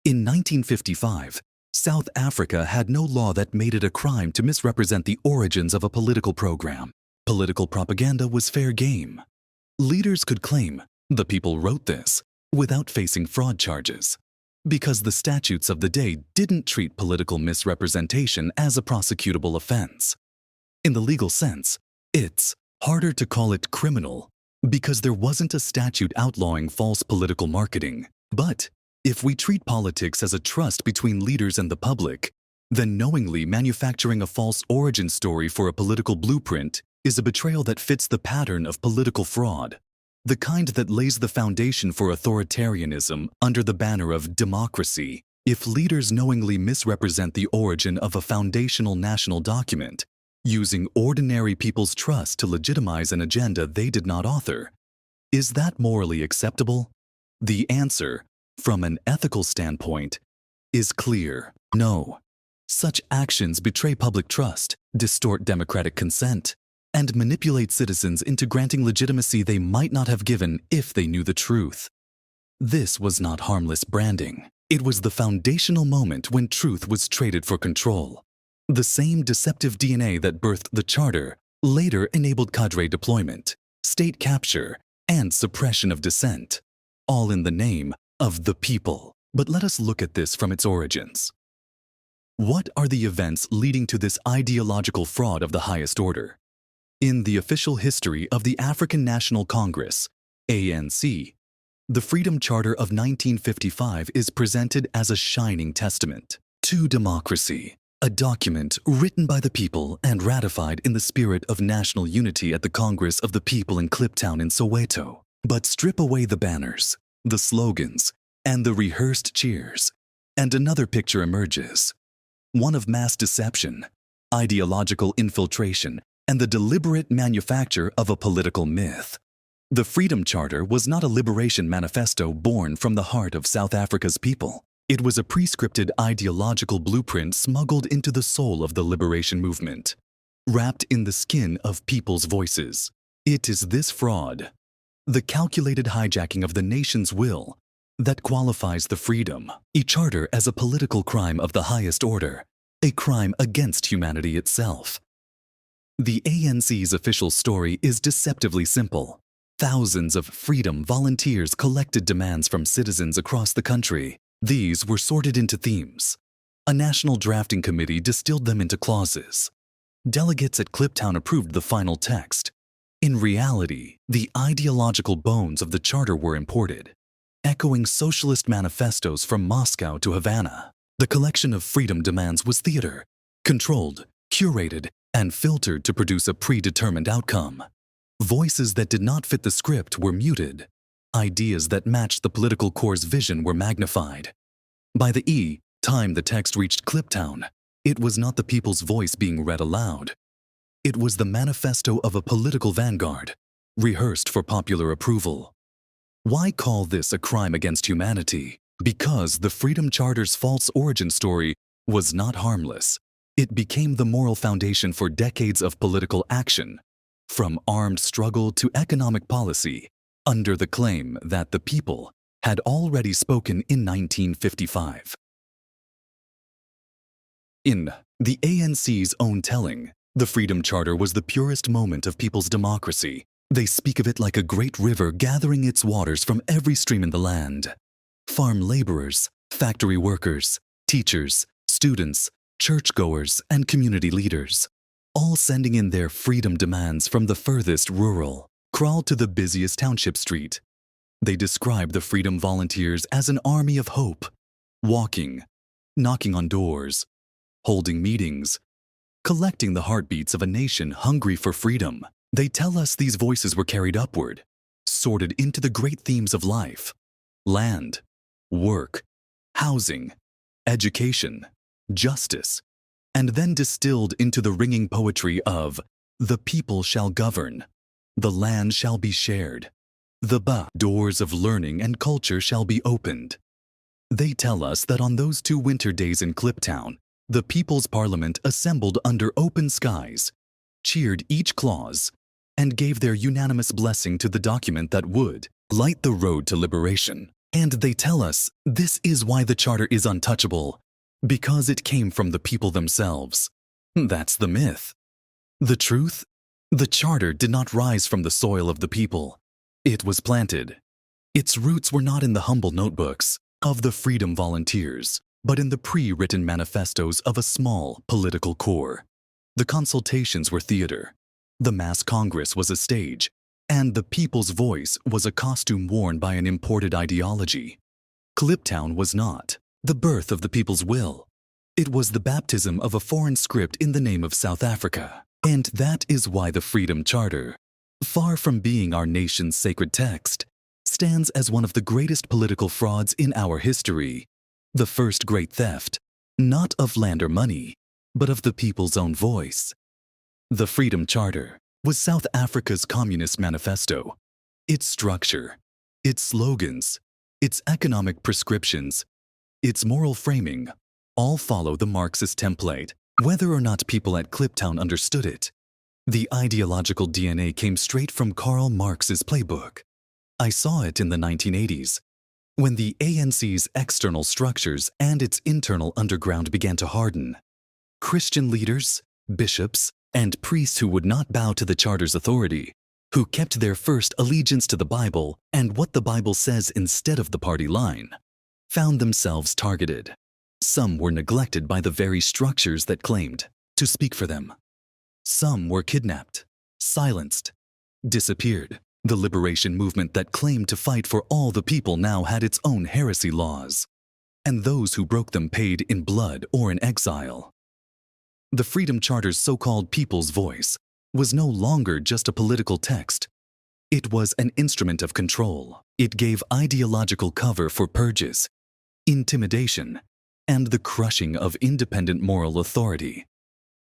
[SPEAKER 10] In 1955, South Africa had no law that made it a crime to misrepresent the origins of a political program. Political propaganda was fair game. Leaders could claim, "The people wrote this," without facing fraud charges, because the statutes of the day didn't treat political misrepresentation as a prosecutable offense. In the legal sense, it's harder to call it criminal because there wasn't a statute outlawing false political marketing. But if we treat politics as a trust between leaders and the public, then knowingly manufacturing a false origin story for a political blueprint is a betrayal that fits the pattern of political fraud, the kind that lays the foundation for authoritarianism under the banner of democracy. If leaders knowingly misrepresent the origin of a foundational national document, using ordinary people's trust to legitimize an agenda they did not author, is that morally acceptable? The answer, from an ethical standpoint, is clear: no. Such actions betray public trust, distort democratic consent, and manipulate citizens into granting legitimacy they might not have given if they knew the truth. This was not harmless branding. It was the foundational moment when truth was traded for control. The same deceptive DNA that birthed the charter later enabled cadre deployment, state capture, and suppression of dissent, all in the name of the people. But let us look at this from its origins. What are the events leading to this ideological fraud of the highest order? In the official history of the African National Congress, ANC, the Freedom Charter of 1955 is presented as a shining testament to democracy, a document written by the people and ratified in the spirit of national unity at the Congress of the People in Kliptown in Soweto. But strip away the banners, the slogans, and the rehearsed cheers, and another picture emerges, one of mass deception, ideological infiltration, and the deliberate manufacture of a political myth. The Freedom Charter was not a liberation manifesto born from the heart of South Africa's people. It was a prescripted ideological blueprint smuggled into the soul of the liberation movement, wrapped in the skin of people's voices. It is this fraud, the calculated hijacking of the nation's will, that qualifies the Freedom Charter as a political crime of the highest order, a crime against humanity itself. The ANC's official story is deceptively simple. Thousands of Freedom volunteers collected demands from citizens across the country. These were sorted into themes. A national drafting committee distilled them into clauses. Delegates at Kliptown approved the final text. In reality, the ideological bones of the charter were imported, echoing socialist manifestos from Moscow to Havana. The collection of freedom demands was theater, controlled, curated, and filtered to produce a predetermined outcome. Voices that did not fit the script were muted. Ideas that matched the political core's vision were magnified. By the time the text reached Kliptown, it was not the people's voice being read aloud. It was the manifesto of a political vanguard, rehearsed for popular approval. Why call this a crime against humanity? Because the Freedom Charter's false origin story was not harmless. It became the moral foundation for decades of political action, from armed struggle to economic policy, under the claim that the people had already spoken in 1955. In the ANC's own telling, the Freedom Charter was the purest moment of people's democracy. They speak of it like a great river gathering its waters from every stream in the land. Farm laborers, factory workers, teachers, students, churchgoers, and community leaders, all sending in their freedom demands from the furthest rural, crawled to the busiest township street. They describe the Freedom Volunteers as an army of hope, walking, knocking on doors, holding meetings, collecting the heartbeats of a nation hungry for freedom. They tell us these voices were carried upward, sorted into the great themes of life: land, work, housing, education, justice, and then distilled into the ringing poetry of "the people shall govern, the land shall be shared, the doors of learning and culture shall be opened." They tell us that on those 2 winter days in Cliptown, the People's Parliament assembled under open skies, cheered each clause, and gave their unanimous blessing to the document that would light the road to liberation. And they tell us this is why the Charter is untouchable, because it came from the people themselves. That's the myth. The truth? The Charter did not rise from the soil of the people. It was planted. Its roots were not in the humble notebooks of the Freedom Volunteers, but in the pre-written manifestos of a small political corps. The consultations were theater. The mass Congress was a stage, and the people's voice was a costume worn by an imported ideology. Cliptown was not the birth of the people's will. It was the baptism of a foreign script in the name of South Africa. And that is why the Freedom Charter, far from being our nation's sacred text, stands as one of the greatest political frauds in our history. The first great theft, not of land or money, but of the people's own voice. The Freedom Charter was South Africa's Communist Manifesto. Its structure, its slogans, its economic prescriptions, its moral framing, all follow the Marxist template, whether or not people at Cliptown understood it. The ideological DNA came straight from Karl Marx's playbook. I saw it in the 1980s, when the ANC's external structures and its internal underground began to harden. Christian leaders, bishops, and priests who would not bow to the Charter's authority, who kept their first allegiance to the Bible and what the Bible says instead of the party line, found themselves targeted. Some were neglected by the very structures that claimed to speak for them. Some were kidnapped, silenced, disappeared. The liberation movement that claimed to fight for all the people now had its own heresy laws, and those who broke them paid in blood or in exile. The Freedom Charter's so-called people's voice was no longer just a political text. It was an instrument of control. It gave ideological cover for purges, intimidation, and the crushing of independent moral authority.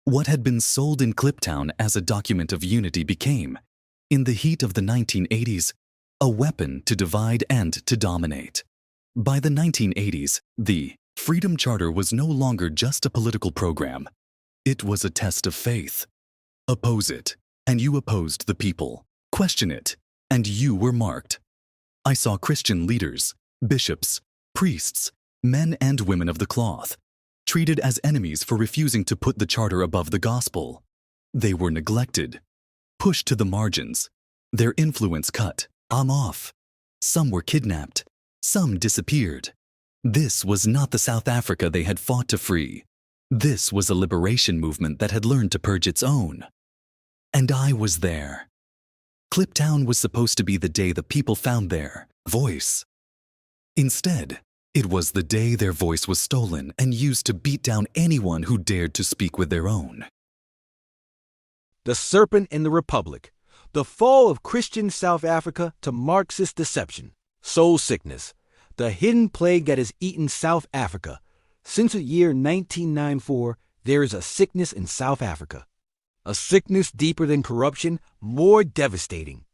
[SPEAKER 10] What had been sold in Cliptown as a document of unity became, in the heat of the 1980s, a weapon to divide and to dominate. By the 1980s, the Freedom Charter was no longer just a political program. It was a test of faith. Oppose it, and you opposed the people. Question it, and you were marked. I saw Christian leaders, bishops, priests, men and women of the cloth, treated as enemies for refusing to put the Charter above the gospel. They were neglected, pushed to the margins, their influence cut. I'm off. Some were kidnapped, some disappeared. This was not the South Africa they had fought to free. This was a liberation movement that had learned to purge its own. And I was there. Cliptown was supposed to be the day the people found their voice. Instead, it was the day their voice was stolen and used to beat down anyone who dared to speak with their own.
[SPEAKER 7] The Serpent and the Republic, the fall of Christian South Africa to Marxist deception, soul sickness, the hidden plague that has eaten South Africa. Since the year 1994, there is a sickness in South Africa. A sickness deeper than corruption, more devastating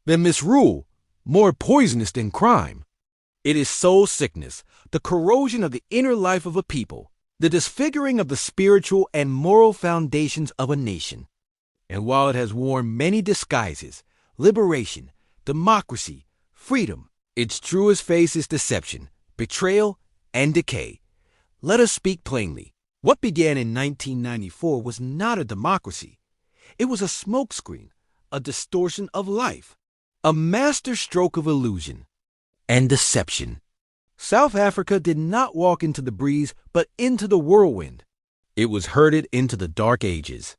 [SPEAKER 7] than misrule, more poisonous than crime. It is soul sickness, the corrosion of the inner life of a people, the disfiguring of the spiritual and moral foundations of a nation. And while it has worn many disguises, liberation, democracy, freedom, its truest face is deception, betrayal, and decay. Let us speak plainly. What began in 1994 was not a democracy. It was a smokescreen, a distortion of life, a master stroke of illusion and deception. South Africa did not walk into the breeze, but into the whirlwind. It was herded into the dark ages.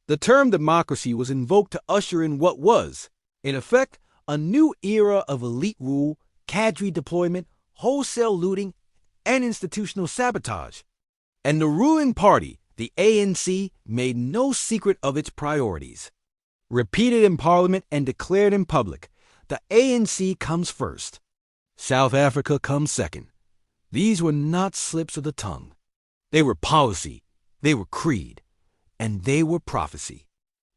[SPEAKER 7] The term democracy was invoked to usher in what was, in effect, a new era of elite rule, cadre deployment, wholesale looting, and institutional sabotage. And the ruling party, The ANC made no secret of its priorities. Repeated in Parliament and declared in public, the ANC comes first. South Africa comes second. These were not slips of the tongue. They were policy, they were creed, and they were prophecy.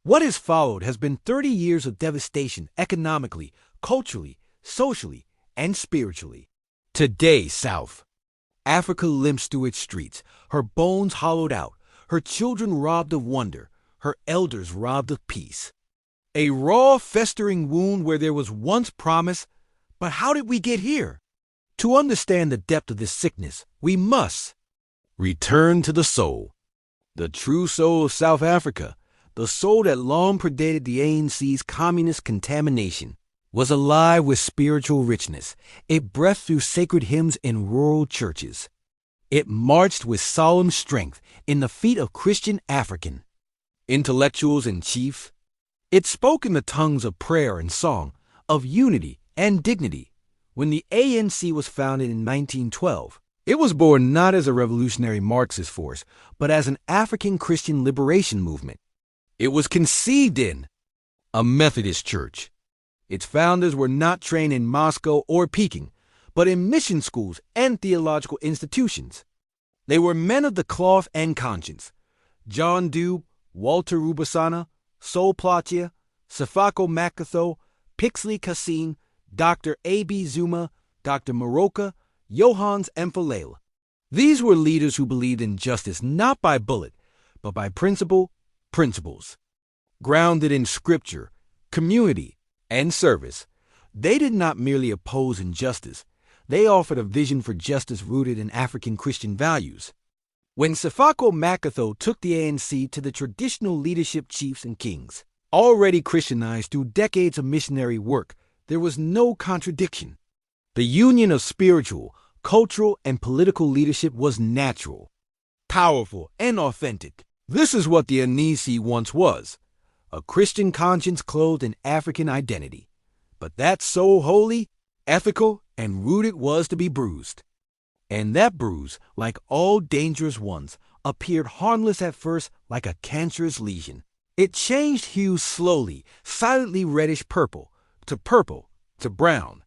[SPEAKER 7] What has followed has been 30 years of devastation economically, culturally, socially, and spiritually. Today, South Africa limps through its streets, her bones hollowed out, her children robbed of wonder, her elders robbed of peace. A raw, festering wound where there was once promise, but how did we get here? To understand the depth of this sickness, we must return to the soul. The true soul of South Africa, the soul that long predated the ANC's communist contamination, was alive with spiritual richness. It breathed through sacred hymns in rural churches. It marched with solemn strength in the feet of Christian African intellectuals and chiefs. It spoke in the tongues of prayer and song, of unity and dignity. When the ANC was founded in 1912, it was born not as a revolutionary Marxist force, but as an African Christian liberation movement. It was conceived in a Methodist church. Its founders were not trained in Moscow or Peking, but in mission schools and theological institutions. They were men of the cloth and conscience. John Dube, Walter Rubusana, Sol Plaatje, Sefako Makatho, Pixley Kassim, Dr. A.B. Zuma, Dr. Moroka, Johannes Emphalela. These were leaders who believed in justice not by bullet, but by principles. Grounded in scripture, community, and service, they did not merely oppose injustice. They offered a vision for justice rooted in African Christian values. When Sefako Makatho took the ANC to the traditional leadership chiefs and kings, already Christianized through decades of missionary work, there was no contradiction. The union of spiritual, cultural, and political leadership was natural, powerful, and authentic. This is what the ANC once was, a Christian conscience clothed in African identity. But that so holy, ethical, and rooted was to be bruised. And that bruise, like all dangerous ones, appeared harmless at first like a cancerous lesion. It changed hue slowly, silently reddish purple to brown.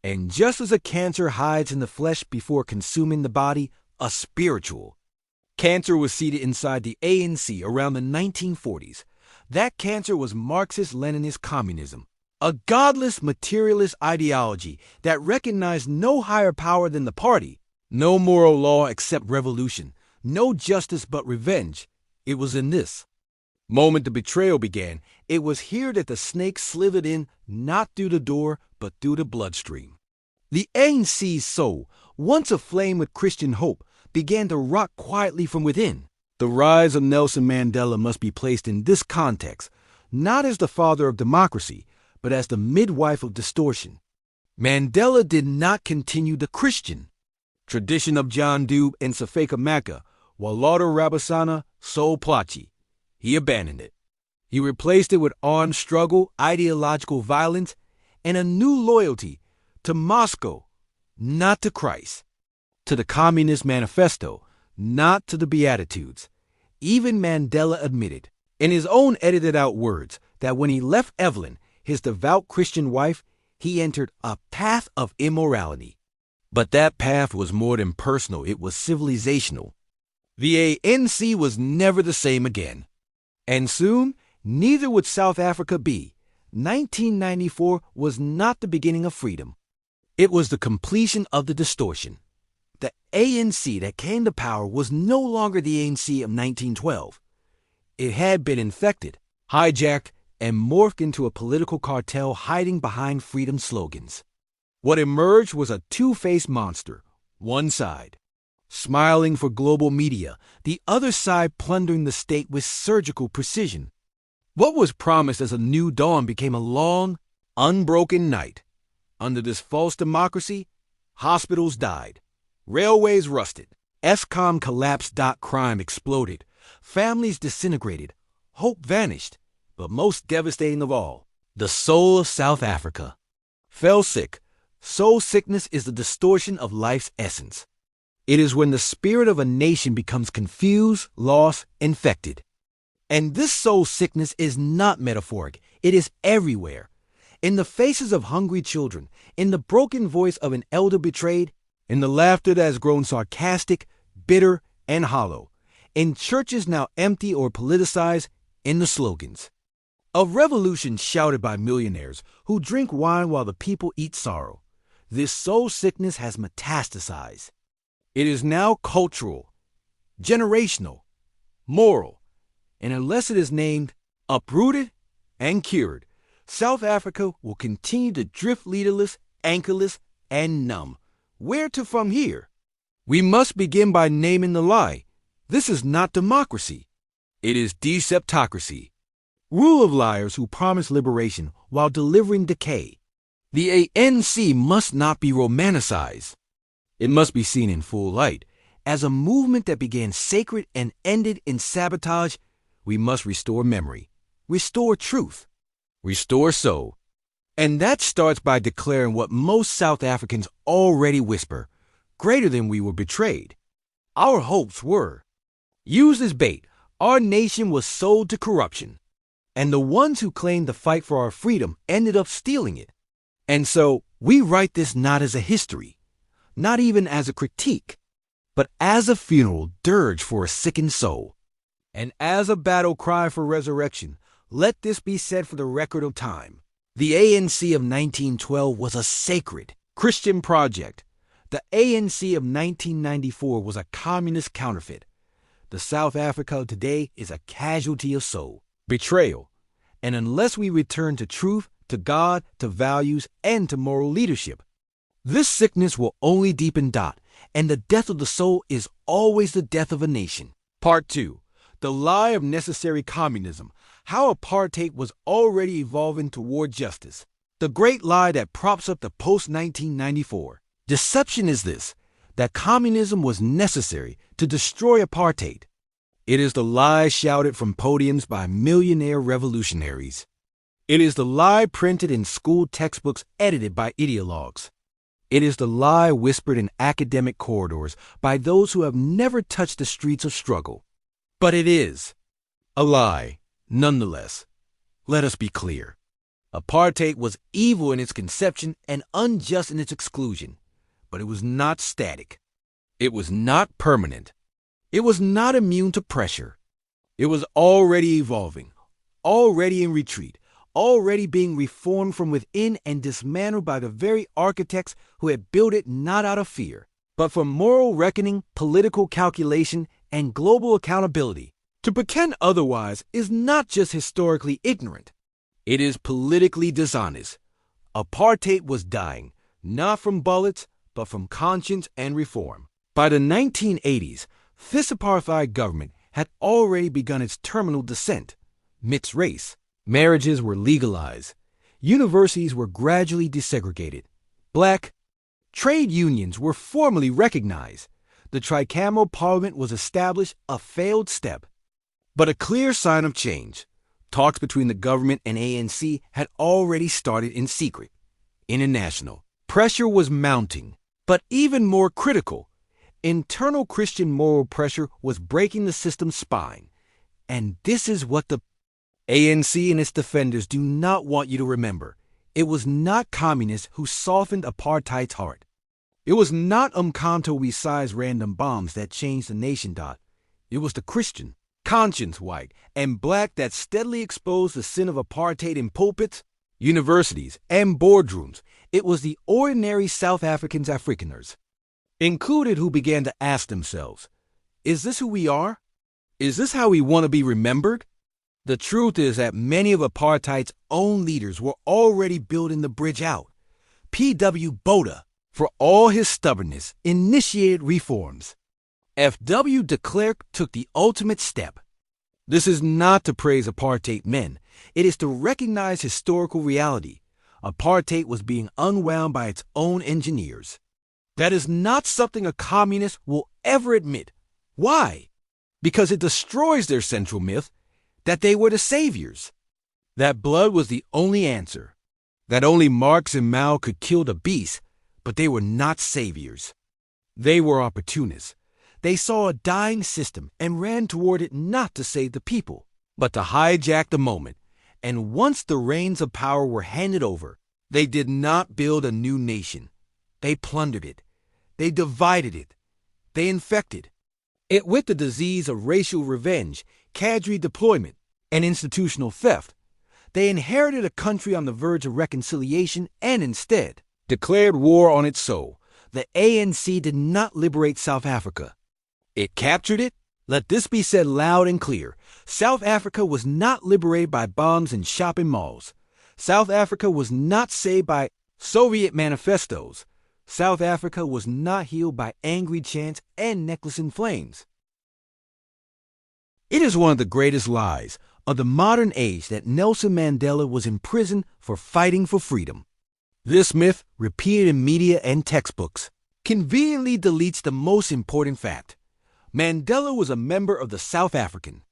[SPEAKER 7] And just as a cancer hides in the flesh before consuming the body, a spiritual cancer was seated inside the ANC around the 1940s. That cancer was Marxist-Leninist communism, a godless materialist ideology that recognized no higher power than the party, no moral law except revolution, no justice but revenge. It was in this moment the betrayal began. It was here that the snake slithered in, not through the door, but through the bloodstream. The ANC's soul, once aflame with Christian hope, began to rot quietly from within. The rise of Nelson Mandela must be placed in this context, not as the father of democracy, but as the midwife of distortion. Mandela did not continue the Christian tradition of John Dube and Sefako Maka, Walter Rubusana, Sol Plaatje. He abandoned it. He replaced it with armed struggle, ideological violence, and a new loyalty to Moscow, not to Christ, to the Communist Manifesto, not to the Beatitudes. Even Mandela admitted, in his own edited-out words, that when he left Evelyn, his devout Christian wife, he entered a path of immorality. But that path was more than personal, it was civilizational. The ANC was never the same again. And soon, neither would South Africa be. 1994 was not the beginning of freedom. It was the completion of the distortion. The ANC that came to power was no longer the ANC of 1912. It had been infected, hijacked, and morphed into a political cartel hiding behind freedom slogans. What emerged was a two-faced monster, one side smiling for global media, the other side plundering the state with surgical precision. What was promised as a new dawn became a long, unbroken night. Under this false democracy, hospitals died, railways rusted, Eskom collapsed. Crime exploded, families disintegrated, hope vanished, but most devastating of all, the soul of South Africa fell sick. Soul sickness is the distortion of life's essence. It is when the spirit of a nation becomes confused, lost, infected. And this soul sickness is not metaphoric. It is everywhere. In the faces of hungry children, in the broken voice of an elder betrayed, in the laughter that has grown sarcastic, bitter, and hollow, in churches now empty or politicized, in the slogans. A revolution shouted by millionaires who drink wine while the people eat sorrow. This soul sickness has metastasized. It is now cultural, generational, moral, and unless it is named, uprooted, and cured, South Africa will continue to drift leaderless, anchorless, and numb. Where to from here? We must begin by naming the lie. This is not democracy. It is deceptocracy. Rule of liars who promise liberation while delivering decay. The ANC must not be romanticized. It must be seen in full light. As a movement that began sacred and ended in sabotage, we must restore memory, restore truth, restore soul. And that starts by declaring what most South Africans already whisper, greater than we were betrayed. Our hopes were. Used as bait, our nation was sold to corruption. And the ones who claimed to fight for our freedom ended up stealing it. And so, we write this not as a history, not even as a critique, but as a funeral dirge for a sickened soul. And as a battle cry for resurrection, let this be said for the record of time. The ANC of 1912 was a sacred Christian project. The ANC of 1994 was a communist counterfeit. The South Africa of today is a casualty of soul, betrayal. And unless we return to truth, to God, to values, and to moral leadership, this sickness will only deepen. And the death of the soul is always the death of a nation. Part 2. The lie of necessary communism. How apartheid was already evolving toward justice. The great lie that props up the post-1994. Deception is this, that communism was necessary to destroy apartheid. It is the lie shouted from podiums by millionaire revolutionaries. It is the lie printed in school textbooks edited by ideologues. It is the lie whispered in academic corridors by those who have never touched the streets of struggle. But it is a lie, nonetheless. Let us be clear. Apartheid was evil in its conception and unjust in its exclusion. But it was not static. It was not permanent. It was not immune to pressure. It was already evolving, already in retreat, already being reformed from within and dismantled by the very architects who had built it not out of fear, but for moral reckoning, political calculation, and global accountability. To pretend otherwise is not just historically ignorant. It is politically dishonest. Apartheid was dying, not from bullets, but from conscience and reform. By the 1980s, this apartheid government had already begun its terminal descent. Mixed race. Marriages were legalized. Universities were gradually desegregated. Black trade unions were formally recognized. The tricameral parliament was established, a failed step, but a clear sign of change. Talks between the government and ANC had already started in secret. International pressure was mounting, but even more critical, internal Christian moral pressure was breaking the system's spine. And this is what the ANC and its defenders do not want you to remember. It was not communists who softened apartheid's heart. It was not Umkhonto we size random bombs that changed the nation. It was the Christian, conscience white, and black that steadily exposed the sin of apartheid in pulpits, universities, and boardrooms. It was the ordinary South Africans Afrikaners, included, who began to ask themselves, is this who we are? Is this how we want to be remembered? The truth is that many of apartheid's own leaders were already building the bridge out. P.W. Botha, for all his stubbornness, initiated reforms. F.W. de Klerk took the ultimate step. This is not to praise apartheid men. It is to recognize historical reality. Apartheid was being unwound by its own engineers. That is not something a communist will ever admit. Why? Because it destroys their central myth that they were the saviors. That blood was the only answer. That only Marx and Mao could kill the beast, but they were not saviors. They were opportunists. They saw a dying system and ran toward it not to save the people, but to hijack the moment. And once the reins of power were handed over, they did not build a new nation. They plundered it. They divided it. They infected it with the disease of racial revenge, cadre deployment, and institutional theft. They inherited a country on the verge of reconciliation and instead declared war on its soul. The ANC did not liberate South Africa. It captured it. Let this be said loud and clear. South Africa was not liberated by bombs in shopping malls. South Africa was not saved by Soviet manifestos. South Africa was not healed by angry chants and necklace in flames. It is one of the greatest lies of the modern age that Nelson Mandela was in prison for fighting for freedom. This myth, repeated in media and textbooks, conveniently deletes the most important fact. Mandela was a member of the South African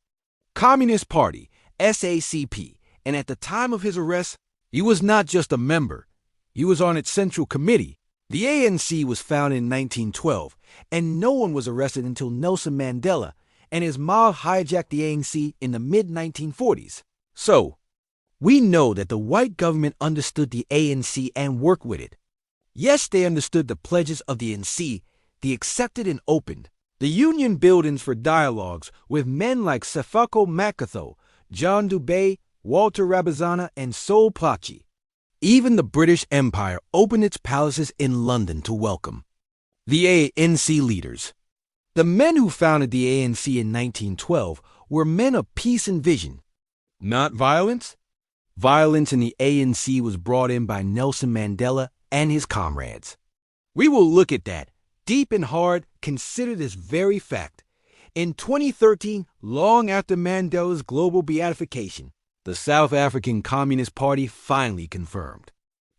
[SPEAKER 7] Communist Party, SACP, and at the time of his arrest, he was not just a member. He was on its central committee. The ANC was founded in 1912, and no one was arrested until Nelson Mandela and his mob hijacked the ANC in the mid-1940s. So, we know that the white government understood the ANC and worked with it. Yes, they understood the pledges of the ANC, they accepted and opened the union buildings for dialogues with men like Sefako Makatho, John Dubé, Walter Rabazana, and Sol Plaatje. Even the British Empire opened its palaces in London to welcome the ANC leaders. The men who founded the ANC in 1912 were men of peace and vision, not violence. Violence in the ANC was brought in by Nelson Mandela and his comrades. We will look at that deep and hard, consider this very fact. In 2013, long after Mandela's global beatification, the South African Communist Party finally confirmed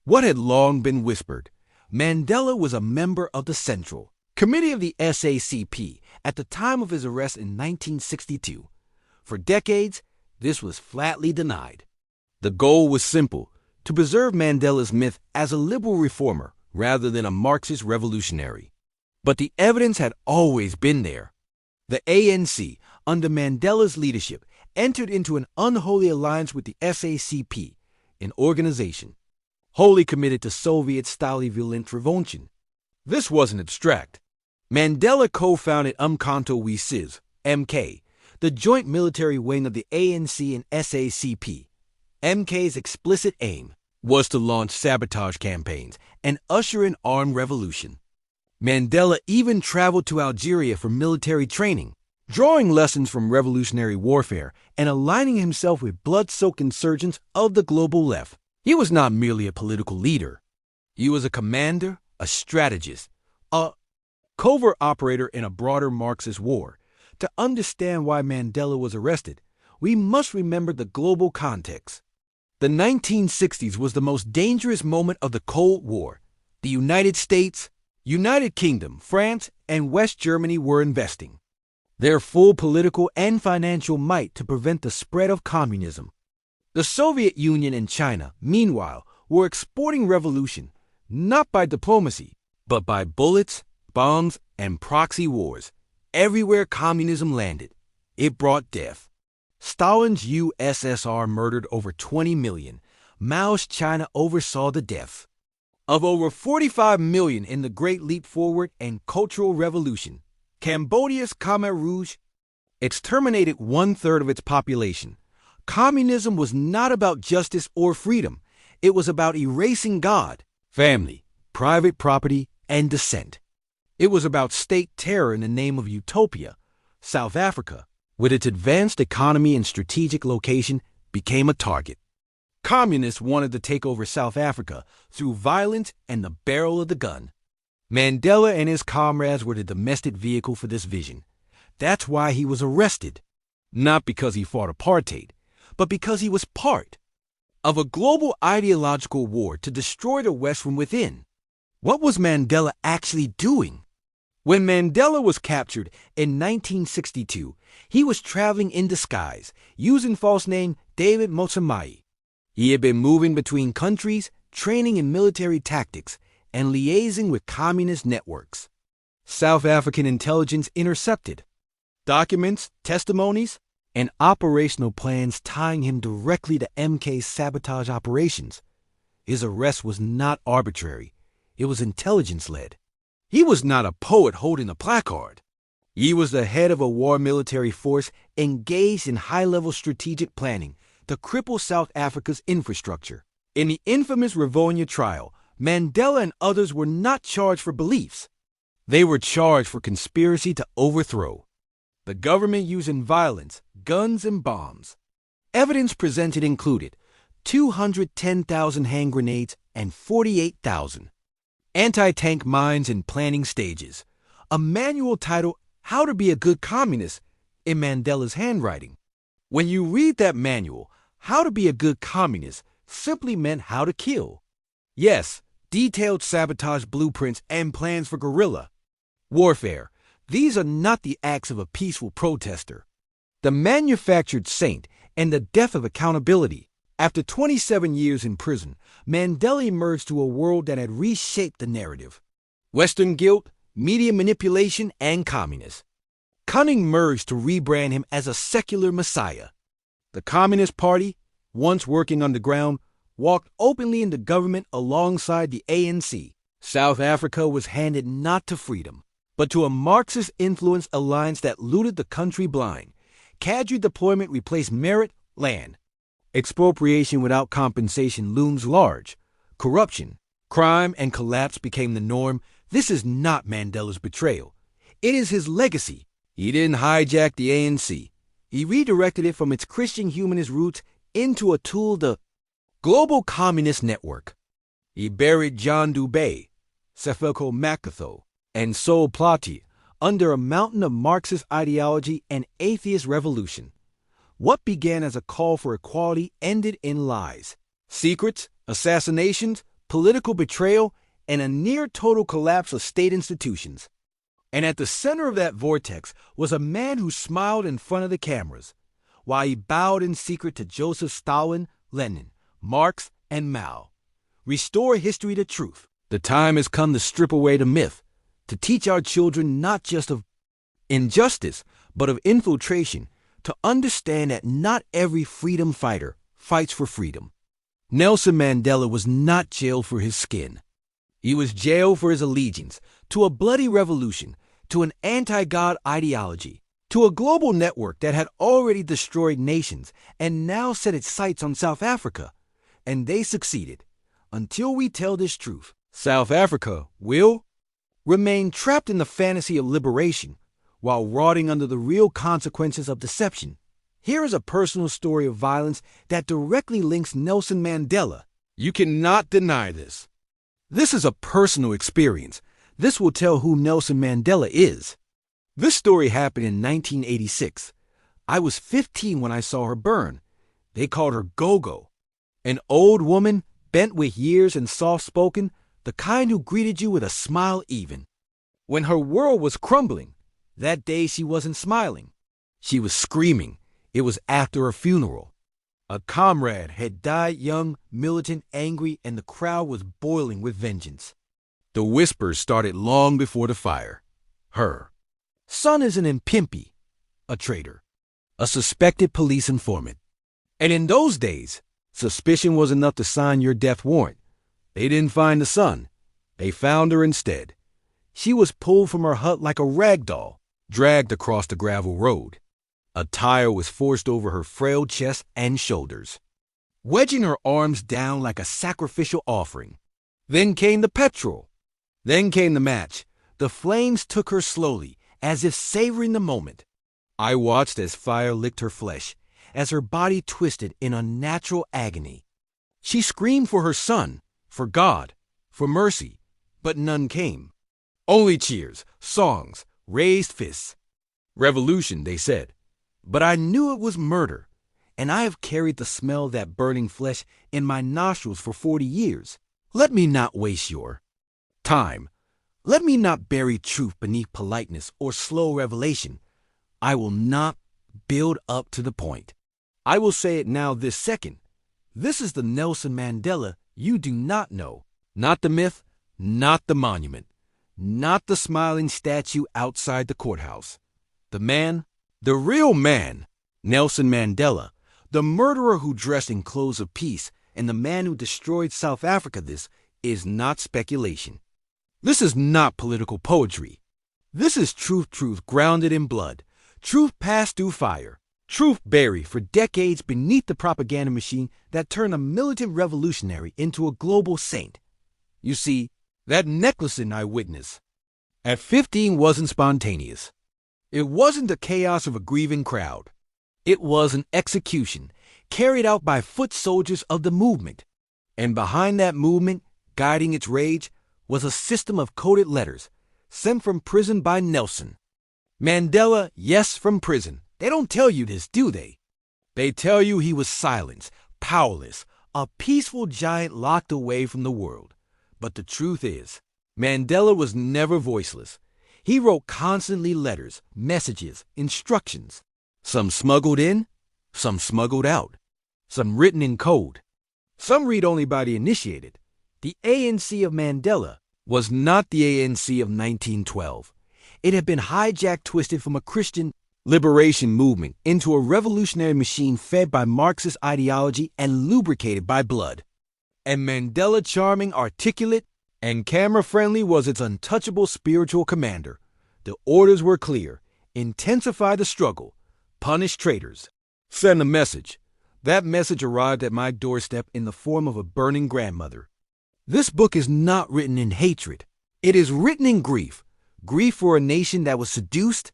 [SPEAKER 7] what had long been whispered. Mandela was a member of the Central Committee of the SACP at the time of his arrest in 1962. For decades, this was flatly denied. The goal was simple: to preserve Mandela's myth as a liberal reformer rather than a Marxist revolutionary. But the evidence had always been there. The ANC, under Mandela's leadership, entered into an unholy alliance with the SACP, an organization wholly committed to Soviet-style violent revolution. This wasn't abstract. Mandela co-founded Umkhonto we Sizwe, MK, the joint military wing of the ANC and SACP. MK's explicit aim was to launch sabotage campaigns and usher in armed revolution. Mandela even traveled to Algeria for military training, drawing lessons from revolutionary warfare and aligning himself with blood-soaked insurgents of the global left. He was not merely a political leader. He was a commander, a strategist, a covert operator in a broader Marxist war. To understand why Mandela was arrested, we must remember the global context. The 1960s was the most dangerous moment of the Cold War. The United States, United Kingdom, France, and West Germany were investing their full political and financial might to prevent the spread of communism. The Soviet Union and China, meanwhile, were exporting revolution, not by diplomacy, but by bullets, bombs, and proxy wars. Everywhere communism landed, it brought death. Stalin's USSR murdered over 20 million. Mao's China oversaw the deaths of over 45 million in the Great Leap Forward and Cultural Revolution. Cambodia's Khmer Rouge exterminated 1/3 of its population. Communism was not about justice or freedom. It was about erasing God, family, private property, and dissent. It was about state terror in the name of utopia. South Africa, with its advanced economy and strategic location, became a target. Communists wanted to take over South Africa through violence and the barrel of the gun. Mandela and his comrades were the domestic vehicle for this vision. That's why he was arrested. Not because he fought apartheid, but because he was part of a global ideological war to destroy the West from within. What was Mandela actually doing? When Mandela was captured in 1962, he was traveling in disguise, using false name David Motsamai. He had been moving between countries, training in military tactics, and liaising with communist networks. South African intelligence intercepted documents, testimonies, and operational plans tying him directly to MK's sabotage operations. His arrest was not arbitrary. It was intelligence-led. He was not a poet holding a placard. He was the head of a war military force engaged in high-level strategic planning to cripple South Africa's infrastructure. In the infamous Rivonia trial, Mandela and others were not charged for beliefs. They were charged for conspiracy to overthrow. The government using violence, guns, and bombs. Evidence presented included 210,000 hand grenades and 48,000 anti-tank mines in planning stages. A manual titled How to Be a Good Communist in Mandela's handwriting. When you read that manual, How to Be a Good Communist simply meant how to kill. Yes, detailed sabotage blueprints and plans for guerrilla warfare. These are not the acts of a peaceful protester. The manufactured saint and the death of accountability. After 27 years in prison, Mandela emerged to a world that had reshaped the narrative. Western guilt, media manipulation, and communists. Cunning merged to rebrand him as a secular messiah. The Communist Party, once working underground, walked openly into government alongside the ANC. South Africa was handed not to freedom, but to a Marxist-influenced alliance that looted the country blind. Cadre deployment replaced merit, land. Expropriation without compensation looms large. Corruption, crime, and collapse became the norm. This is not Mandela's betrayal. It is his legacy. He didn't hijack the ANC. He redirected it from its Christian humanist roots into a tool, the Global Communist Network. He buried John Dubé, Sefeko Makatho, and Sol Plaatje under a mountain of Marxist ideology and atheist revolution. What began as a call for equality ended in lies, secrets, assassinations, political betrayal, and a near-total collapse of state institutions. And at the center of that vortex was a man who smiled in front of the cameras, while he bowed in secret to Joseph Stalin, Lenin, Marx, and Mao. Restore history to truth. The time has come to strip away the myth, to teach our children not just of injustice, but of infiltration, to understand that not every freedom fighter fights for freedom. Nelson Mandela was not jailed for his skin. He was jailed for his allegiance to a bloody revolution, to an anti-God ideology, to a global network that had already destroyed nations and now set its sights on South Africa. And they succeeded. Until we tell this truth, South Africa will remain trapped in the fantasy of liberation while rotting under the real consequences of deception. Here is a personal story of violence that directly links Nelson Mandela. You cannot deny this. This is a personal experience. This will tell who Nelson Mandela is. This story happened in 1986. I was 15 when I saw her burn. They called her Gogo. An old woman, bent with years and soft-spoken, the kind who greeted you with a smile even. When her world was crumbling, that day she wasn't smiling. She was screaming. It was after her funeral. A comrade had died young, militant, angry, and the crowd was boiling with vengeance. The whispers started long before the fire. Her son is an Impimpi, a traitor, a suspected police informant. And in those days, suspicion was enough to sign your death warrant. They didn't find the son. They found her instead. She was pulled from her hut like a rag doll, dragged across the gravel road. A tire was forced over her frail chest and shoulders, wedging her arms down like a sacrificial offering. Then came the petrol. Then came the match. The flames took her slowly, as if savoring the moment. I watched as fire licked her flesh, as her body twisted in unnatural agony. She screamed for her son, for God, for mercy, but none came. Only cheers, songs, raised fists. Revolution, they said. But I knew it was murder, and I have carried the smell of that burning flesh in my nostrils for 40 years. Let me not waste your time. Let me not bury truth beneath politeness or slow revelation. I will not build up to the point. I will say it now this second. This is the Nelson Mandela you do not know. Not the myth, not the monument. not the smiling statue outside the courthouse. The man, the real man, Nelson Mandela, the murderer who dressed in clothes of peace and the man who destroyed South Africa, this is not speculation. This is not political poetry. This is truth grounded in blood, truth passed through fire, truth buried for decades beneath the propaganda machine that turned a militant revolutionary into a global saint. You see, that necklacing I witnessed at 15 wasn't spontaneous. It wasn't the chaos of a grieving crowd. It was an execution carried out by foot soldiers of the movement. And behind that movement, guiding its rage, was a system of coded letters sent from prison by Nelson. Mandela, yes, from prison. They don't tell you this, do they? They tell you he was silenced, powerless, a peaceful giant locked away from the world. But the truth is, Mandela was never voiceless. He wrote constantly letters, messages, instructions. Some smuggled in, some smuggled out, some written in code. Some read only by the initiated. The ANC of Mandela was not the ANC of 1912. It had been hijacked, twisted from a Christian liberation movement into a revolutionary machine fed by Marxist ideology and lubricated by blood. And Mandela, charming, articulate, and camera-friendly, was its untouchable spiritual commander. The orders were clear: intensify the struggle, punish traitors, send a message. That message arrived at my doorstep in the form of a burning grandmother. This book is not written in hatred. It is written in grief. Grief for a nation that was seduced.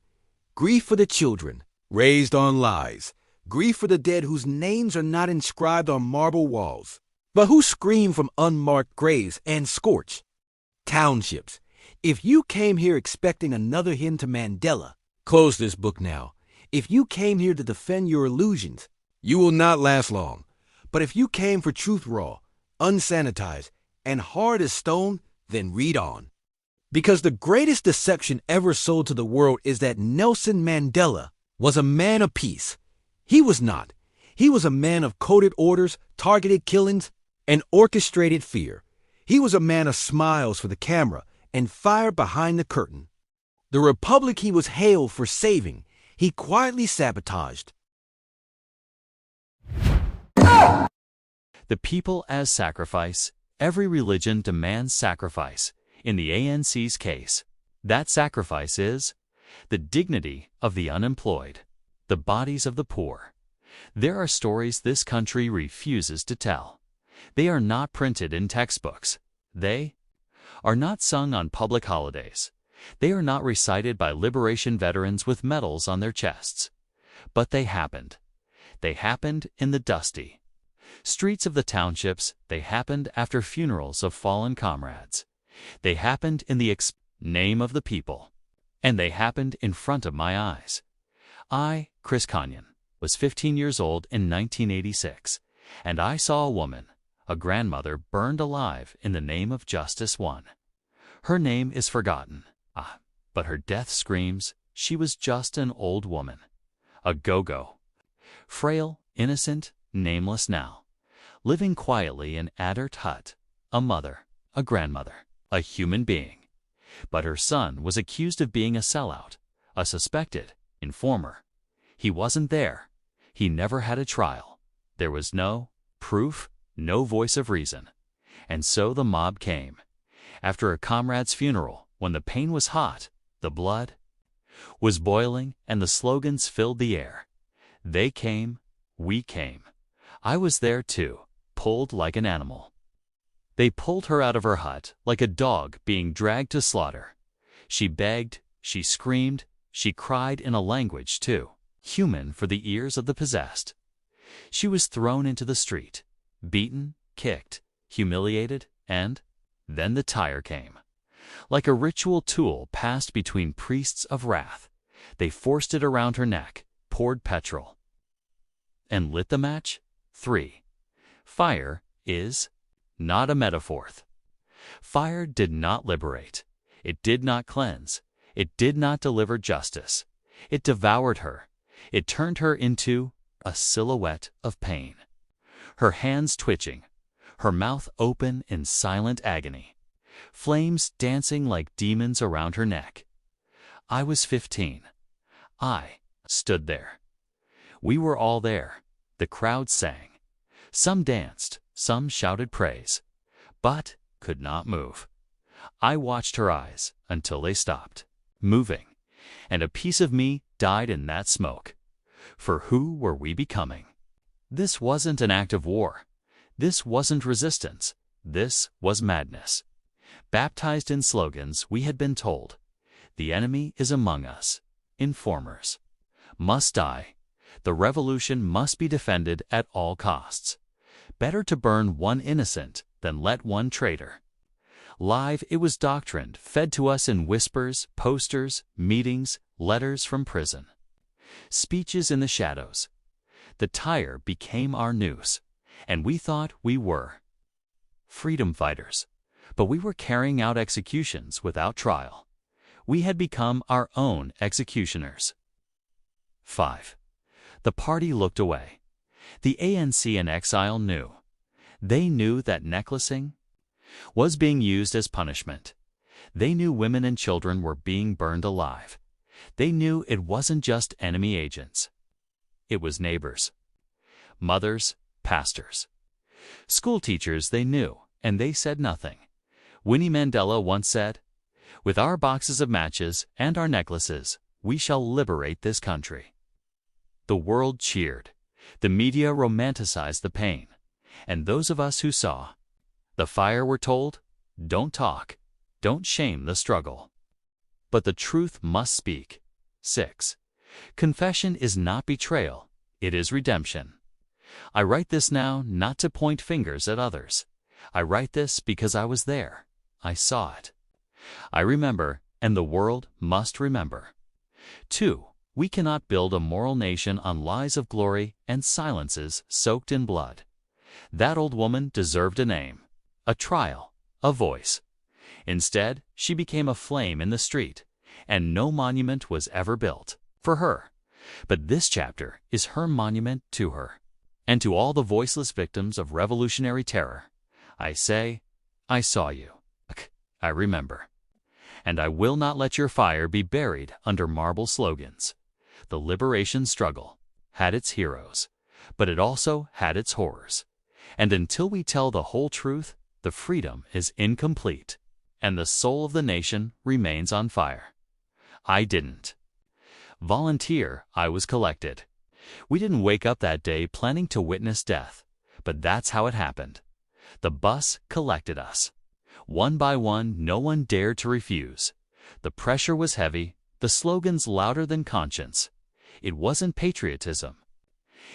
[SPEAKER 7] Grief for the children raised on lies. Grief for the dead whose names are not inscribed on marble walls, but who scream from unmarked graves and scorched townships. If you came here expecting another hymn to Mandela, close this book now. If you came here to defend your illusions, you will not last long. But if you came for truth raw, unsanitized, and hard as stone, then read on. Because the greatest deception ever sold to the world is that Nelson Mandela was a man of peace. He was not. He was a man of coded orders, targeted killings, and orchestrated fear. He was a man of smiles for the camera and fire behind the curtain. The republic he was hailed for saving, he quietly sabotaged.
[SPEAKER 8] The people as sacrifice. Every religion demands sacrifice. In the ANC's case, that sacrifice is the dignity of the unemployed, the bodies of the poor. There are stories this country refuses to tell. They are not printed in textbooks. They are not sung on public holidays. They are not recited by liberation veterans with medals on their chests. But they happened. They happened in the dusty streets of the townships. They happened after funerals of fallen comrades. They happened in the name of the people. And they happened in front of my eyes. I, Chris Kanyan, was 15 years old in 1986, and I saw a woman, a grandmother, burned alive in the name of Justice One. Her name is forgotten, but her death screams she was just an old woman, a go-go, frail, innocent, nameless now, living quietly in Adert Hut, a mother, a grandmother, a human being. But her son was accused of being a sellout, a suspected informer. He wasn't there. He never had a trial. There was no proof, no voice of reason. And so the mob came. After a comrade's funeral, when the pain was hot, the blood was boiling, and the slogans filled the air. They came, we came. I was there too, pulled like an animal. They pulled her out of her hut like a dog being dragged to slaughter. She begged, she screamed, she cried in a language too human for the ears of the possessed. She was thrown into the street, beaten, kicked, humiliated, and then the tire came. Like a ritual tool passed between priests of wrath, they forced it around her neck, poured petrol, and lit the match. 3. Fire is not a metaphor. Fire did not liberate. It did not cleanse. It did not deliver justice. It devoured her. It turned her into a silhouette of pain. Her hands twitching, her mouth open in silent agony. flames dancing like demons around her neck. I was 15. I stood there. We were all there. The crowd sang. Some danced, some shouted praise, but could not move. I watched her eyes until they stopped moving, and a piece of me died in that smoke. For who were we becoming? This wasn't an act of war. This wasn't resistance. This was madness. Baptized in slogans, we had been told, the enemy is among us. Informers must die. The revolution must be defended at all costs. Better to burn one innocent than let one traitor. Live, it was doctrine fed to us in whispers, posters, meetings, letters from prison. Speeches in the shadows. The tire became our noose, and we thought we were freedom fighters, but we were carrying out executions without trial. We had become our own executioners. 5. The party looked away. The ANC in exile knew. They knew that necklacing was being used as punishment. They knew women and children were being burned alive. They knew it wasn't just enemy agents. It was neighbors, mothers, pastors, school teachers. They knew, and they said nothing. Winnie Mandela once said, "With our boxes of matches and our necklaces, we shall liberate this country." The world cheered. The media romanticized the pain. And those of us who saw the fire were told, don't talk, don't shame the struggle. But the truth must speak. 6. Confession is not betrayal, it is redemption. I write this now not to point fingers at others. I write this because I was there. I saw it. I remember, and the world must remember. 2. We cannot build a moral nation on lies of glory and silences soaked in blood. That old woman deserved a name, a trial, a voice. Instead, she became a flame in the street, and no monument was ever built for her. But this chapter is her monument to her. And to all the voiceless victims of revolutionary terror, I say, I saw you. I remember. And I will not let your fire be buried under marble slogans. The liberation struggle had its heroes, but it also had its horrors. And until we tell the whole truth, the freedom is incomplete, and the soul of the nation remains on fire. I didn't volunteer, I was collected. We didn't wake up that day planning to witness death, but that's how it happened. The bus collected us. One by one, no one dared to refuse. The pressure was heavy, the slogans louder than conscience. It wasn't patriotism.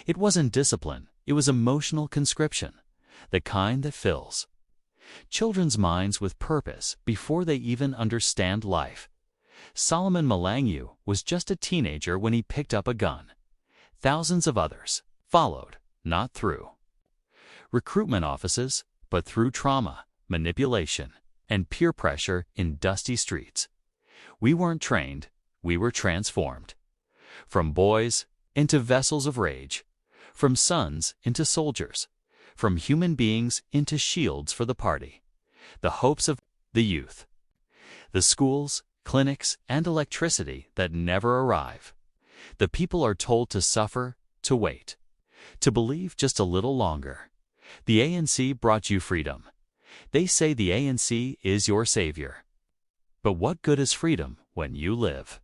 [SPEAKER 8] It wasn't discipline. It was emotional conscription, the kind that fills children's minds with purpose before they even understand life. Solomon Malangu was just a teenager when he picked up a gun. Thousands of others followed, not through recruitment offices, but through trauma, manipulation, and peer pressure in dusty streets. We weren't trained, we were transformed. From boys into vessels of rage, from sons into soldiers, from human beings into shields for the party, the hopes of the youth, the schools, clinics, and electricity that never arrive. The people are told to suffer, to wait, to believe just a little longer. The ANC brought you freedom. They say the ANC is your savior. But what good is freedom when you live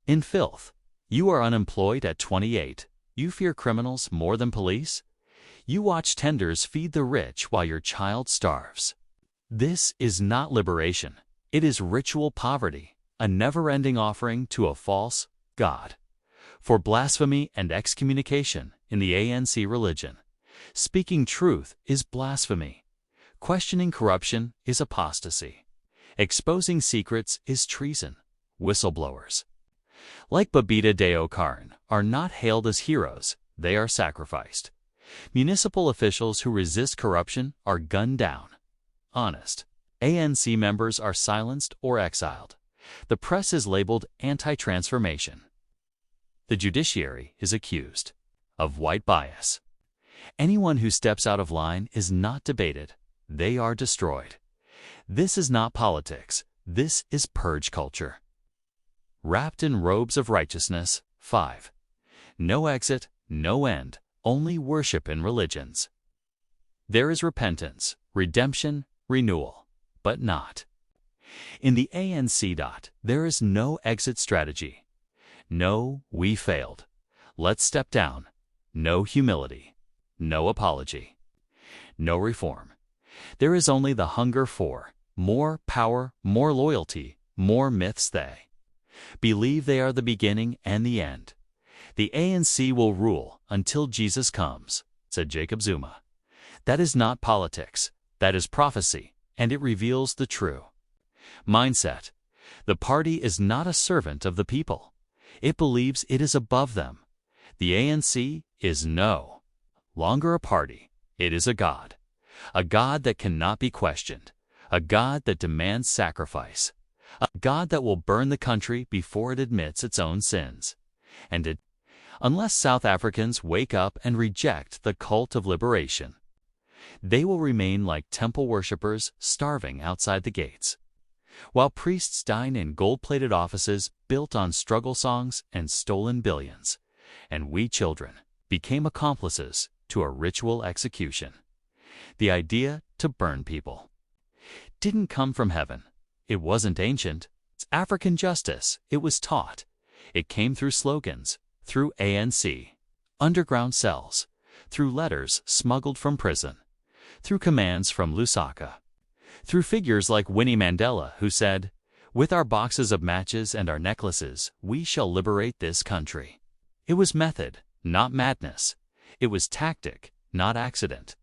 [SPEAKER 8] in filth? You are unemployed at 28. You fear criminals more than police. You watch tenders feed the rich while your child starves. This is not liberation. It is ritual poverty, a never-ending offering to a false god. For blasphemy and excommunication in the ANC religion, speaking truth is blasphemy. Questioning corruption is apostasy. Exposing secrets is treason. Whistleblowers, like Babita Deokaran, are not hailed as heroes, they are sacrificed. Municipal officials who resist corruption are gunned down. Honest ANC members are silenced or exiled. The press is labeled anti-transformation. The judiciary is accused of white bias. Anyone who steps out of line is not debated. They are destroyed. This is not politics. This is purge culture. Wrapped in robes of righteousness. 5. No exit, no end, only worship in religions. There is repentance, redemption, renewal, but not. In the ANC. There is no exit strategy. No, we failed. Let's step down. No humility. No apology. No reform. There is only the hunger for more power, more loyalty, more myths. They believe they are the beginning and the end. The ANC will rule until Jesus comes, said Jacob Zuma. That is not politics. That is prophecy, and it reveals the true mindset. The party is not a servant of the people. It believes it is above them. The ANC is no longer a party. It is a God that cannot be questioned, a God that demands sacrifice, a God that will burn the country before it admits its own sins. And unless South Africans wake up and reject the cult of liberation, they will remain like temple worshippers starving outside the gates, while priests dine in gold-plated offices built on struggle songs and stolen billions, and we children became accomplices to a ritual execution. The idea to burn people didn't come from heaven. It wasn't ancient. It's African justice. It was taught. It came through slogans, through ANC, underground cells, through letters smuggled from prison, through commands from Lusaka, through figures like Winnie Mandela who said, "With our boxes of matches and our necklaces, we shall liberate this country." It was method, not madness. It was tactic, not accident.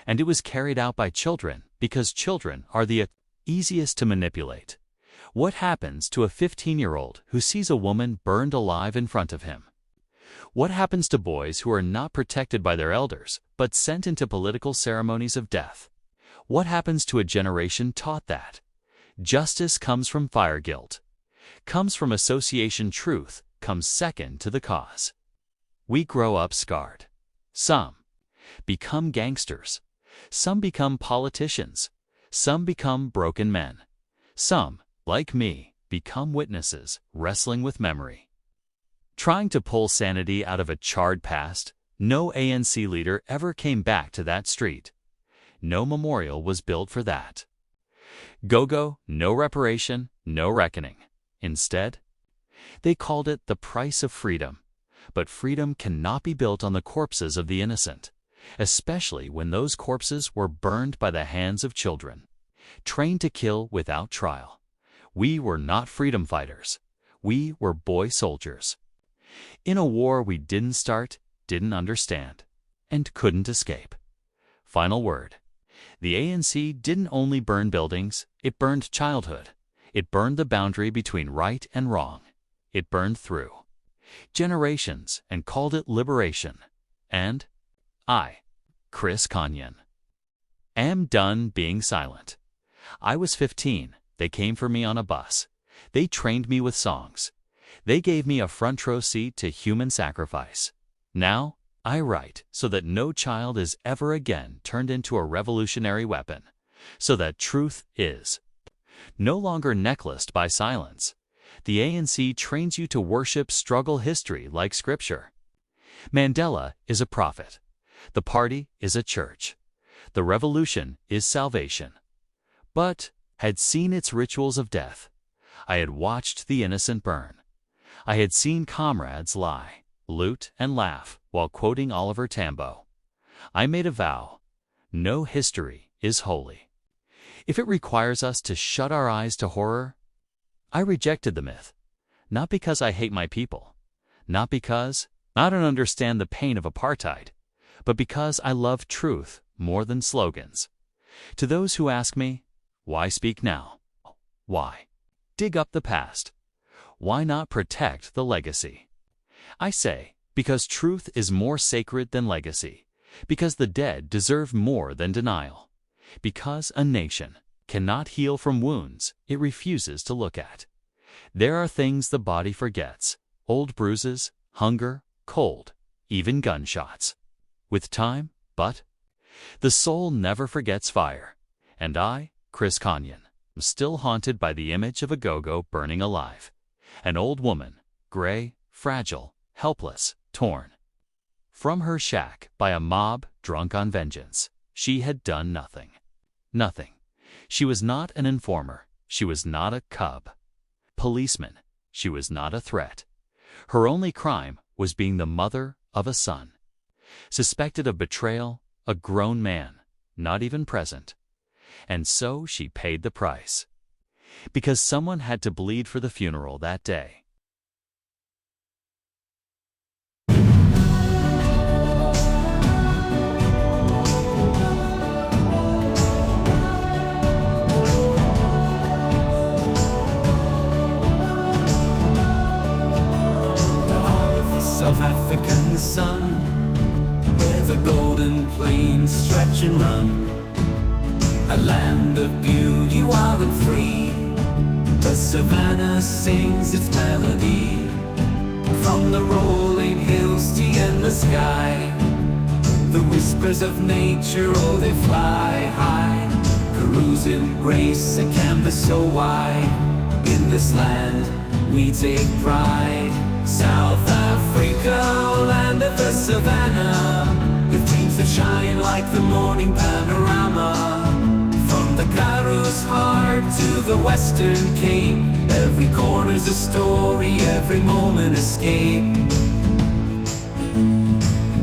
[SPEAKER 8] And it was carried out by children because children are the easiest to manipulate. What happens to a 15-year-old who sees a woman burned alive in front of him? What happens to boys who are not protected by their elders, but sent into political ceremonies of death? What happens to a generation taught that justice comes from fire guilt, comes from association, truth comes second to the cause? We grow up scarred. Some become gangsters. Some become politicians. Some become broken men. Some, like me, become witnesses wrestling with memory, trying to pull sanity out of a charred past. No ANC leader ever came back to that street. No memorial was built for that. Go-go, no reparation, no reckoning. Instead, they called it the price of freedom. But freedom cannot be built on the corpses of the innocent, especially when those corpses were burned by the hands of children, trained to kill without trial. We were not freedom fighters. We were boy soldiers. In a war we didn't start, didn't understand, and couldn't escape. Final word. The ANC didn't only burn buildings, it burned childhood. It burned the boundary between right and wrong. It burned through generations and called it liberation. And I, Chris Kanyan, am done being silent. I was 15. They came for me on a bus. They trained me with songs. They gave me a front row seat to human sacrifice. Now, I write so that no child is ever again turned into a revolutionary weapon, so that truth is no longer necklaced by silence. The ANC trains you to worship struggle history like scripture. Mandela is a prophet. The party is a church. The revolution is salvation. But had seen its rituals of death. I had watched the innocent burn. I had seen comrades lie, loot, and laugh while quoting Oliver Tambo. I made a vow. No history is holy. If it requires us to shut our eyes to horror, I rejected the myth. Not because I hate my people. Not because I don't understand the pain of apartheid, but because I love truth more than slogans. To those who ask me, why speak now? Why dig up the past? Why not protect the legacy? I say, because truth is more sacred than legacy, because the dead deserve more than denial, because a nation cannot heal from wounds it refuses to look at. There are things the body forgets, old bruises, hunger, cold, even gunshots. With time, but the soul never forgets fire, and I, Chris Canyon, still haunted by the image of a go-go burning alive. An old woman, gray, fragile, helpless, torn. From her shack by a mob drunk on vengeance, she had done nothing. Nothing. She was not an informer. She was not a cub. Policeman. She was not a threat. Her only crime was being the mother of a son. Suspected of betrayal, a grown man, not even present. And so she paid the price. Because someone had to bleed for the funeral that day.
[SPEAKER 11] South African sun, where the golden plains stretch and run, a land of beauty wild and free. The savannah sings its melody, from the rolling hills to the endless sky. The whispers of nature, oh, they fly high, peruse in grace a canvas so wide. In this land we take pride. South Africa, land of the savannah, with dreams that shine like the morning panorama. From the Karoo's heart to the Western Cape, every corner's a story, every moment escape.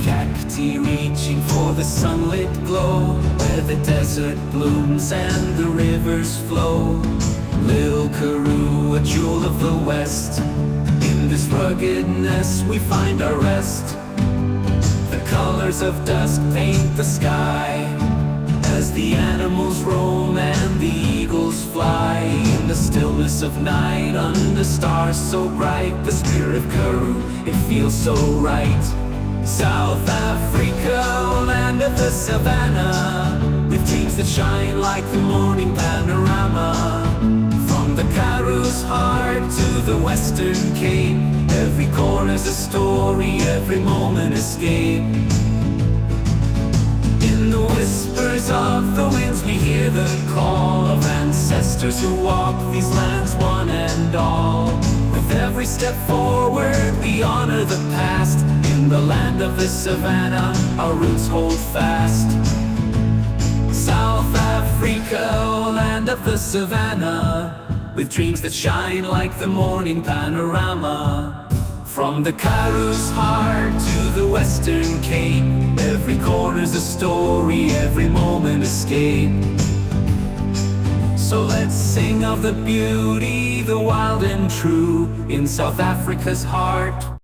[SPEAKER 11] Cacti reaching for the sunlit glow, where the desert blooms and the rivers flow. Lil Karoo, a jewel of the West, in this ruggedness we find our rest. The colors of dusk paint the sky, as the animals roam and the eagles fly. In the stillness of night, under stars so bright, the spirit of Karoo, it feels so right. South Africa, land of the savannah, with dreams that shine like the morning panorama. From the Karoo's heart to the Western Cape, every corner's a story, every moment escape. In the whispers of the winds we hear the call of ancestors who walk these lands one and all. With every step forward we honor the past. In the land of the savannah our roots hold fast. South Africa, land of the savannah, with dreams that shine like the morning panorama. From the Karoo's heart to the Western Cape, every corner's a story, every moment escape. So let's sing of the beauty, the wild and true, in South Africa's heart.